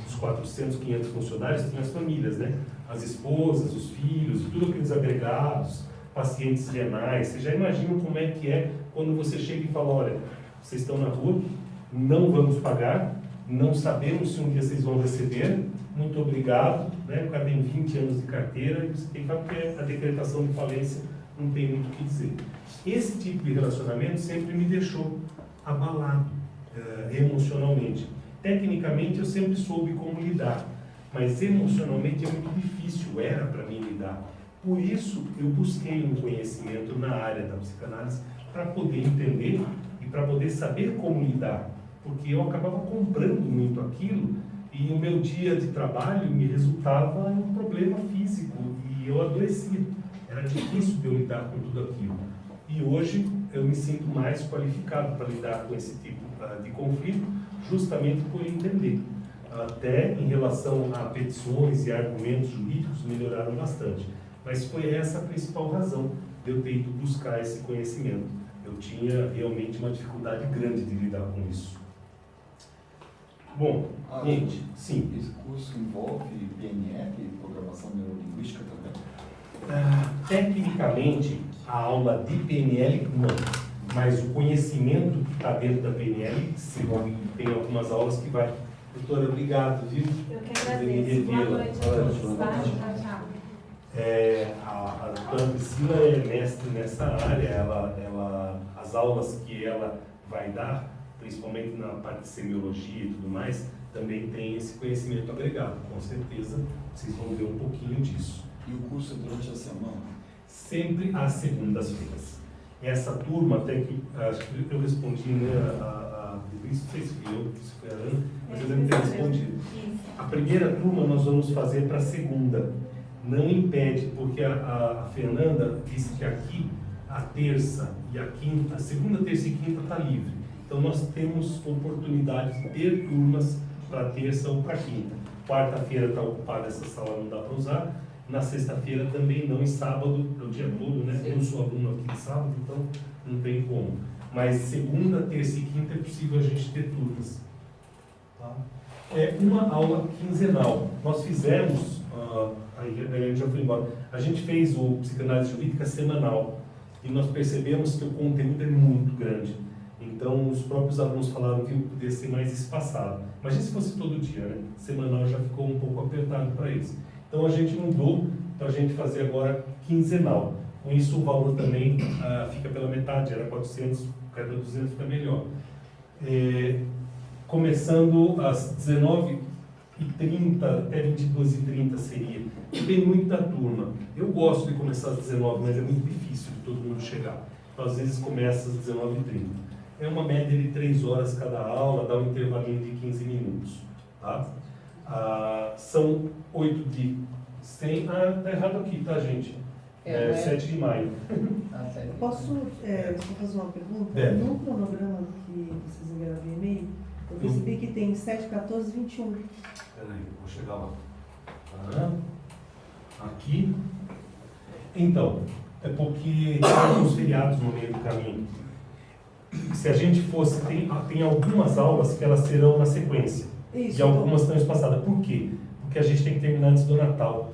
dos 400, 500 funcionários, tinha as famílias, né? As esposas, os filhos, tudo aqueles agregados, pacientes renais. Vocês já imaginam como é que é quando você chega e fala, olha, vocês estão na rua, não vamos pagar, não sabemos se um dia vocês vão receber, muito obrigado, né? O cara tem 20 anos de carteira e você tem que falar porque a decretação de falência não tem muito o que dizer. Esse tipo de relacionamento sempre me deixou abalado emocionalmente. Tecnicamente eu sempre soube como lidar, mas emocionalmente é muito difícil, era para mim lidar. Por isso eu busquei um conhecimento na área da psicanálise para poder entender e para poder saber como lidar, porque eu acabava comprando muito aquilo e o meu dia de trabalho me resultava em um problema físico e eu adoecia. Era difícil de eu lidar com tudo aquilo. E hoje eu me sinto mais qualificado para lidar com esse tipo de conflito, justamente por entender. Até em relação a petições e argumentos jurídicos melhoraram bastante. Mas foi essa a principal razão de eu ter ido buscar esse conhecimento. Eu tinha realmente uma dificuldade grande de lidar com isso. Bom, gente, sim. Esse curso envolve PNL, Programação Neurolinguística também? Tecnicamente, a aula de PNL não. Mas o conhecimento que está dentro da PNL, sim. Tem algumas aulas que vai. Doutora, obrigado, viu? Eu que agradeço. Boa noite a todos. Tchau. A doutora Priscila é mestre nessa área. As aulas que ela vai dar, principalmente na parte de semiologia e tudo mais, também tem esse conhecimento agregado. Com certeza, vocês vão ver um pouquinho disso. E o curso é durante a semana? Sempre às segundas-feiras. Essa turma, até que acho que eu respondi, né, isso, não sei se fui eu, se foi a Ana, mas eu devo ter respondido. A primeira turma nós vamos fazer para a segunda. Não impede, porque a Fernanda disse que aqui a terça e a quinta, a segunda, terça e quinta está livre. Então nós temos oportunidade de ter turmas para terça ou para quinta. Quarta-feira está ocupada essa sala, não dá para usar. Na sexta-feira também não, e sábado é o dia todo, né? Eu sou aluno aqui de sábado, então não tem como. Mas segunda, terça e quinta é possível a gente ter turmas. Tá? É uma aula quinzenal. Nós fizemos, aí a gente já foi embora, a gente fez o psicanálise jurídica semanal e nós percebemos que o conteúdo é muito grande. Então os próprios alunos falaram que poderia ser mais espaçado. Imagina se fosse todo dia, né? Semanal já ficou um pouco apertado para eles. Então a gente mudou para a gente fazer agora quinzenal. Com isso o valor também fica pela metade, era 400, cada 200 fica melhor. Começando às 19h30 até 22h30 seria. Tem muita turma. Eu gosto de começar às 19h, mas é muito difícil de todo mundo chegar. Então às vezes começa às 19h30. É uma média de 3 horas cada aula, dá um intervalinho de 15 minutos. Tá? São 8 de 100. Tá errado aqui, tá, gente? 7 de maio. Posso fazer uma pergunta? Deve. No cronograma que vocês enviaram via e-mail, eu percebi que tem 7, 14 e 21. Peraí, vou chegar lá. Aqui. Então, é porque tem alguns feriados no meio do caminho. Se a gente fosse, tem algumas aulas que elas serão na sequência. Isso, e algumas estão espaçadas. Por quê? Porque a gente tem que terminar antes do Natal.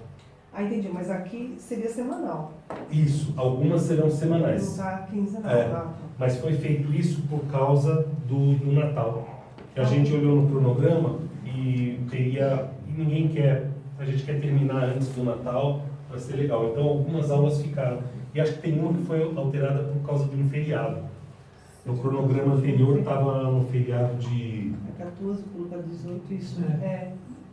Entendi, mas aqui seria semanal. Isso, algumas serão semanais. Não está quinzenal. Mas foi feito isso por causa do Natal. A gente olhou no cronograma e ninguém quer, a gente quer terminar antes do Natal para ser legal. Então algumas aulas ficaram. E acho que tem uma que foi alterada por causa de um feriado. No cronograma anterior estava no feriado de... 14, colocar 18, isso.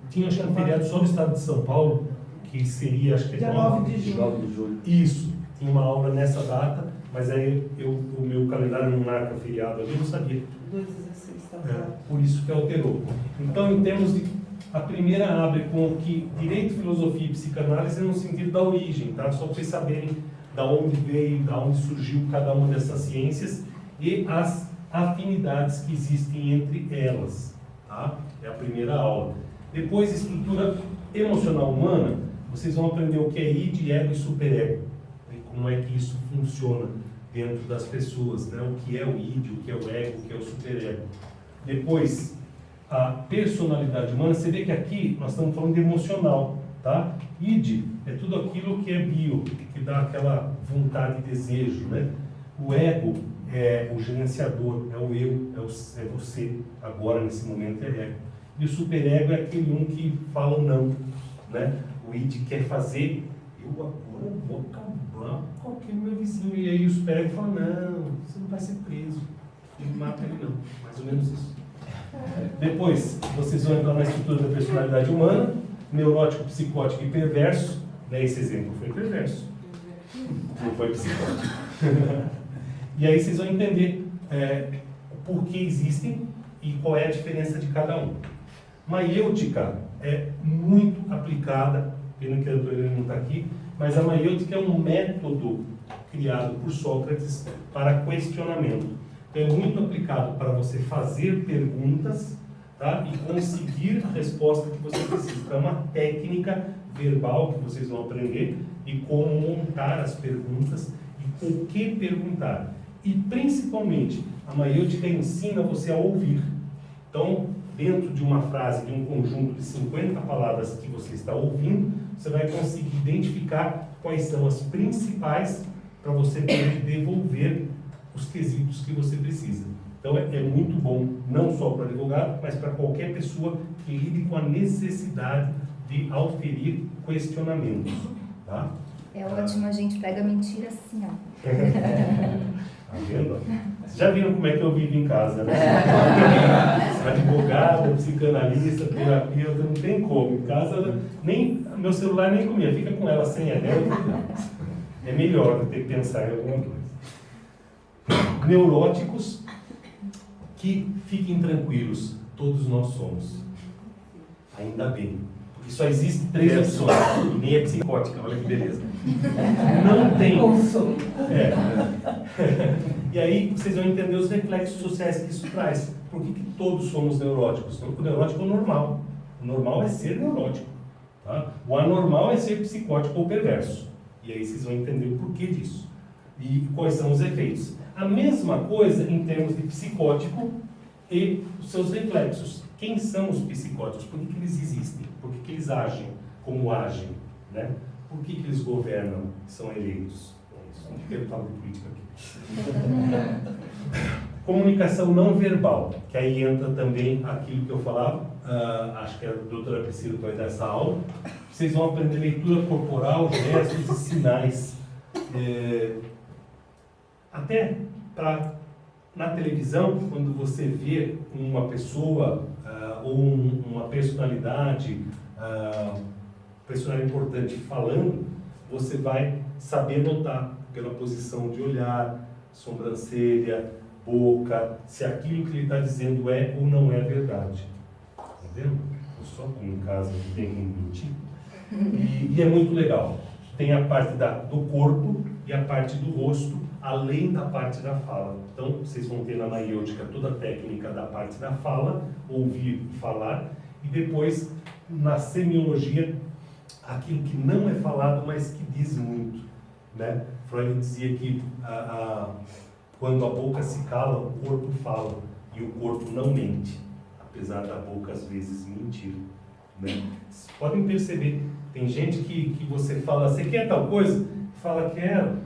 Tinha acho que um feriado só do estado de São Paulo, que seria, acho que dia 9 de julho. 9 de julho. Isso, tinha uma aula nessa data, mas aí o meu calendário não marca feriado ali, eu não sabia. 2/16, tá. Por isso que alterou. Então, em termos de... A primeira abre com o que direito, filosofia e psicanálise no sentido da origem, tá? Só para vocês saberem da onde veio, da onde surgiu cada uma dessas ciências e as afinidades que existem entre elas, tá? É a primeira aula. Depois, estrutura emocional humana, vocês vão aprender o que é id, ego e superego, e como é que isso funciona dentro das pessoas, né? O que é o id, o que é o ego, o que é o superego. Depois, a personalidade humana, você vê que aqui nós estamos falando de emocional, tá? Id é tudo aquilo que é bio, que dá aquela vontade e desejo, né? O ego é o gerenciador, é o eu, é você, agora nesse momento é ego. E o superego é aquele um que fala não, né? O id quer fazer, eu agora vou acabar com aquele meu vizinho. E aí o superego fala, não, você não vai ser preso. Não mata ele não, mais ou menos isso. Depois, vocês vão entrar na estrutura da personalidade humana, neurótico, psicótico e perverso. Né? Esse exemplo foi perverso, não foi psicótico. E aí vocês vão entender por que existem e qual é a diferença de cada um. Maiêutica é muito aplicada, pena que a doutora não está aqui, mas a maiêutica é um método criado por Sócrates para questionamento. Então é muito aplicado para você fazer perguntas, tá? E conseguir a resposta que você precisa. Então é uma técnica verbal que vocês vão aprender de como montar as perguntas e o que perguntar. E principalmente, a maiêutica ensina você a ouvir. Então, dentro de uma frase, de um conjunto de 50 palavras que você está ouvindo, você vai conseguir identificar quais são as principais para você poder devolver os quesitos que você precisa. Então, é muito bom, não só para advogado, mas para qualquer pessoa que lide com a necessidade de auferir questionamentos. Tá? É ótimo, a gente pega a mentira assim, ó. Tá vendo? Vocês já viram como é que eu vivo em casa, né? Advogado, psicanalista, terapeuta, não tem como. Em casa, nem, meu celular nem comia, fica com ela sem a dela. É melhor do que ter que pensar em alguma coisa. neuróticos, que fiquem tranquilos, todos nós somos. Ainda bem. Porque só existem 3 opções. E nem é psicótica, olha que beleza. Não tem. E aí vocês vão entender os reflexos sociais que isso traz. Por que todos somos neuróticos? O neurótico é o normal. O normal é ser neurótico. Tá? O anormal é ser psicótico ou perverso. E aí vocês vão entender o porquê disso. E quais são os efeitos. A mesma coisa em termos de psicótico e os seus reflexos. Quem são os psicóticos? Por que eles existem? Por que eles agem como agem? Né? Por que eles governam, são eleitos? Não quero falar de política aqui. Comunicação não verbal, que aí entra também aquilo que eu falava, acho que a doutora Priscila vai dar essa aula. Vocês vão aprender leitura corporal, gestos e sinais. Até para, na televisão, quando você vê uma pessoa ou uma personalidade importante falando, você vai saber notar pela posição de olhar, sobrancelha, boca, se aquilo que ele está dizendo é ou não é verdade. Tá vendo? Só como em casa que tem que mentir. E é muito legal. Tem a parte do corpo e a parte do rosto, além da parte da fala. Então, vocês vão ter na maiêutica toda a técnica da parte da fala, ouvir e falar, e depois, na semiologia, aquilo que não é falado, mas que diz muito. Né? Freud dizia que quando a boca se cala, o corpo fala, e o corpo não mente, apesar da boca às vezes mentir. Né? Vocês podem perceber, tem gente que você fala, você quer tal coisa? Fala, quero.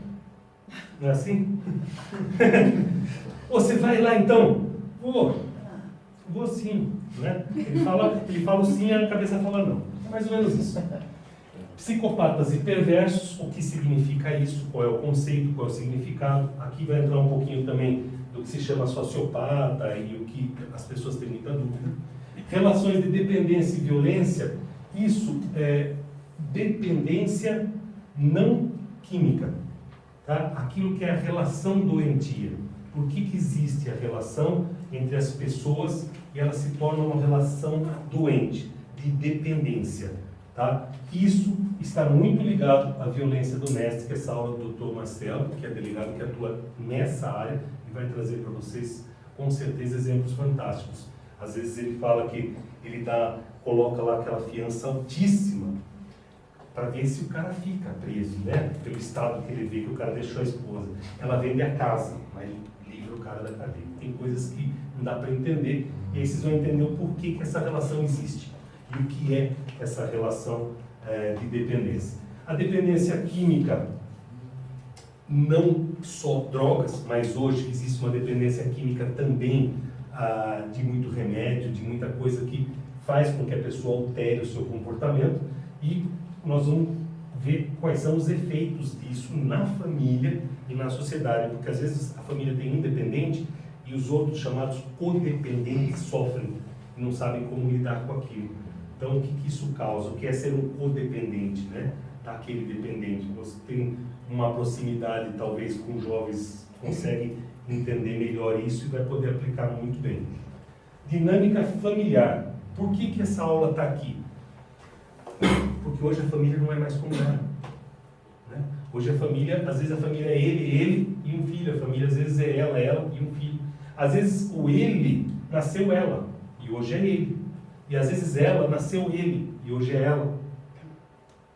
Não é assim? Você vai lá então? Vou sim. Né? Ele fala o sim e a cabeça fala não. É mais ou menos isso. Psicopatas e perversos, o que significa isso? Qual é o conceito? Qual é o significado? Aqui vai entrar um pouquinho também do que se chama sociopata e o que as pessoas têm muita dúvida. Relações de dependência e violência, isso é dependência não química. Tá? Aquilo que é a relação doentia. Por que existe a relação entre as pessoas e ela se torna uma relação doente, de dependência? Tá? Isso está muito ligado à violência doméstica, essa aula do Dr. Marcelo, que é delegado que atua nessa área, e vai trazer para vocês, com certeza, exemplos fantásticos. Às vezes ele fala que ele coloca lá aquela fiança altíssima, para ver se o cara fica preso, né? Pelo estado que ele vê que o cara deixou a esposa. Ela vende a casa, mas livra o cara da cadeia. Tem coisas que não dá para entender, e aí vocês vão entender o porquê que essa relação existe e o que é essa relação de dependência. A dependência química, não só drogas, mas hoje existe uma dependência química também de muito remédio, de muita coisa que faz com que a pessoa altere o seu comportamento, e nós vamos ver quais são os efeitos disso na família e na sociedade, porque às vezes a família tem um dependente e os outros, chamados codependentes, sofrem e não sabem como lidar com aquilo. Então, o que isso causa? O que é ser um codependente, né? Daquele dependente. Você tem uma proximidade, talvez, com jovens, consegue entender melhor isso e vai poder aplicar muito bem. Dinâmica familiar. Por que essa aula está aqui? Porque hoje a família não é mais como era. Né? Hoje a família, às vezes a família é ele e um filho. A família às vezes é ela e um filho. Às vezes o ele nasceu ela e hoje é ele. E às vezes ela nasceu ele e hoje é ela.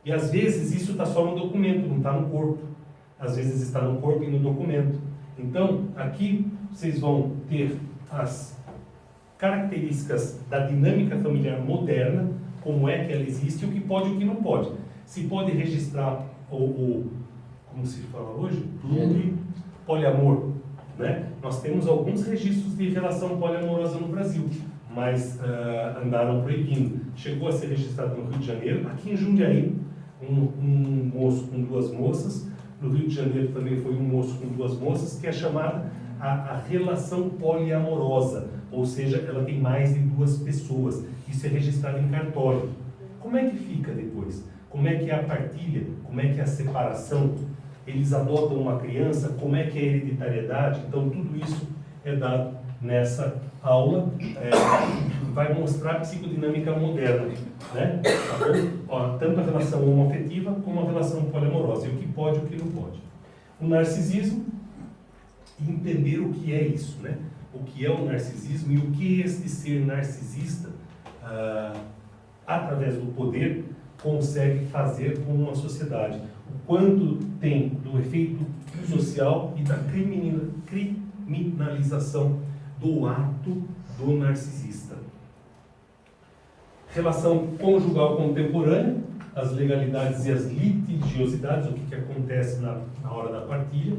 E às vezes isso está só no documento, não está no corpo. Às vezes está no corpo e no documento. Então, aqui vocês vão ter as características da dinâmica familiar moderna, como é que ela existe, o que pode e o que não pode. Se pode registrar como se fala hoje? Poliamor. Né? Nós temos alguns registros de relação poliamorosa no Brasil, mas andaram proibindo. Chegou a ser registrado no Rio de Janeiro, aqui em Jundiaí, um moço com 2 moças. No Rio de Janeiro também foi um moço com 2 moças, que é chamada a relação poliamorosa, ou seja, ela tem mais de 2 pessoas. Isso é registrado em cartório. Como é que fica depois? Como é que é a partilha? Como é que é a separação? eles adotam uma criança, como é que é a hereditariedade. Então, tudo isso é dado nessa aula. Vai mostrar a psicodinâmica moderna, né? Tá bom? Ó, tanto a relação homoafetiva como a relação poliamorosa, e o que pode e o que não pode. O narcisismo, entender o que é isso, né? O que é o narcisismo e o que este ser narcisista, através do poder, consegue fazer com uma sociedade. O quanto tem do efeito social e da criminalização do ato do narcisista. Relação conjugal contemporânea, as legalidades e as litigiosidades, o que acontece na hora da partilha.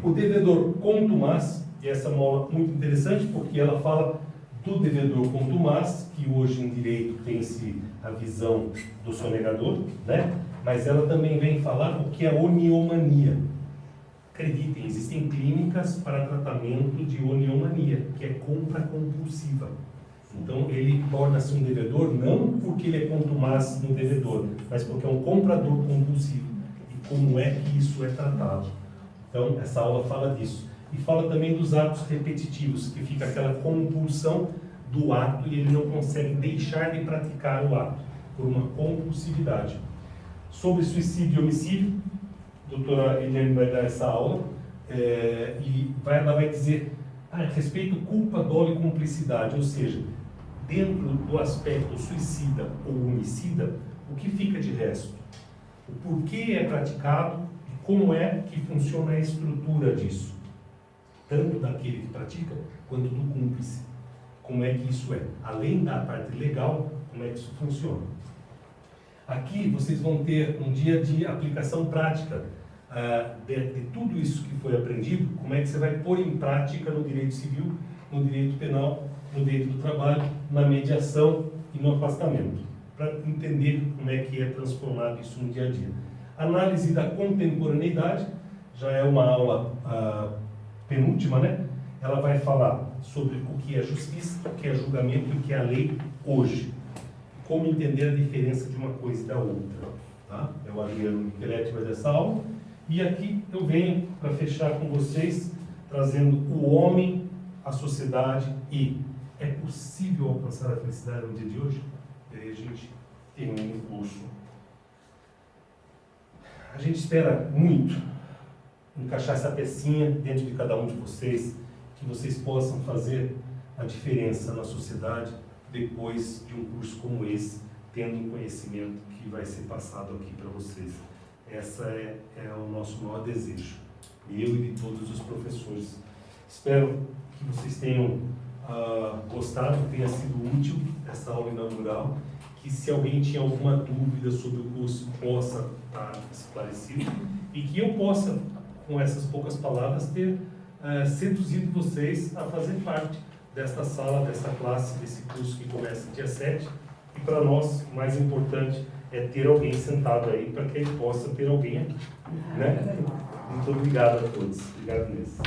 O devedor contumaz, e essa é uma aula muito interessante porque ela fala do devedor contumaz, que hoje em direito tem-se a visão do sonegador, né? Mas ela também vem falar o que é oniomania. Acreditem, existem clínicas para tratamento de oniomania, que é compra compulsiva. Então, ele torna-se um devedor não porque ele é contumaz no devedor, mas porque é um comprador compulsivo. E como é que isso é tratado? Então, essa aula fala disso. E fala também dos atos repetitivos, que fica aquela compulsão do ato e ele não consegue deixar de praticar o ato, por uma compulsividade. Sobre suicídio e homicídio, a doutora Eliane vai dar essa aula, e ela vai dizer a respeito culpa, dolo e cumplicidade, ou seja, dentro do aspecto suicida ou homicida, o que fica de resto? O porquê é praticado e como é que funciona a estrutura disso, tanto daquele que pratica quanto do cúmplice. Como é que isso é? Além da parte legal, como é que isso funciona? Aqui vocês vão ter um dia de aplicação prática de tudo isso que foi aprendido, como é que você vai pôr em prática no direito civil, no direito penal, no direito do trabalho, na mediação e no afastamento, para entender como é que é transformado isso no dia a dia. Análise da contemporaneidade, já é uma aula penúltima, né? Ela vai falar sobre o que é justiça, o que é julgamento e o que é a lei hoje. Como entender a diferença de uma coisa e da outra. Tá? É o Adriano Micheletti que vai dar essa aula. E aqui eu venho para fechar com vocês, trazendo o homem, a sociedade e é possível alcançar a felicidade no dia de hoje? E aí a gente tem um impulso. A gente espera muito encaixar essa pecinha dentro de cada um de vocês, que vocês possam fazer a diferença na sociedade depois de um curso como esse, tendo um conhecimento que vai ser passado aqui para vocês. Essa é o nosso maior desejo, eu e de todos os professores. Espero que vocês tenham gostado, tenha sido útil essa aula inaugural, que se alguém tinha alguma dúvida sobre o curso possa estar esclarecido e que eu possa, com essas poucas palavras, ter seduzido vocês a fazer parte desta sala, dessa classe, desse curso que começa dia 7. E para nós, o mais importante é ter alguém sentado aí para que ele possa ter alguém aqui. Né? Muito obrigado a todos. Obrigado mesmo.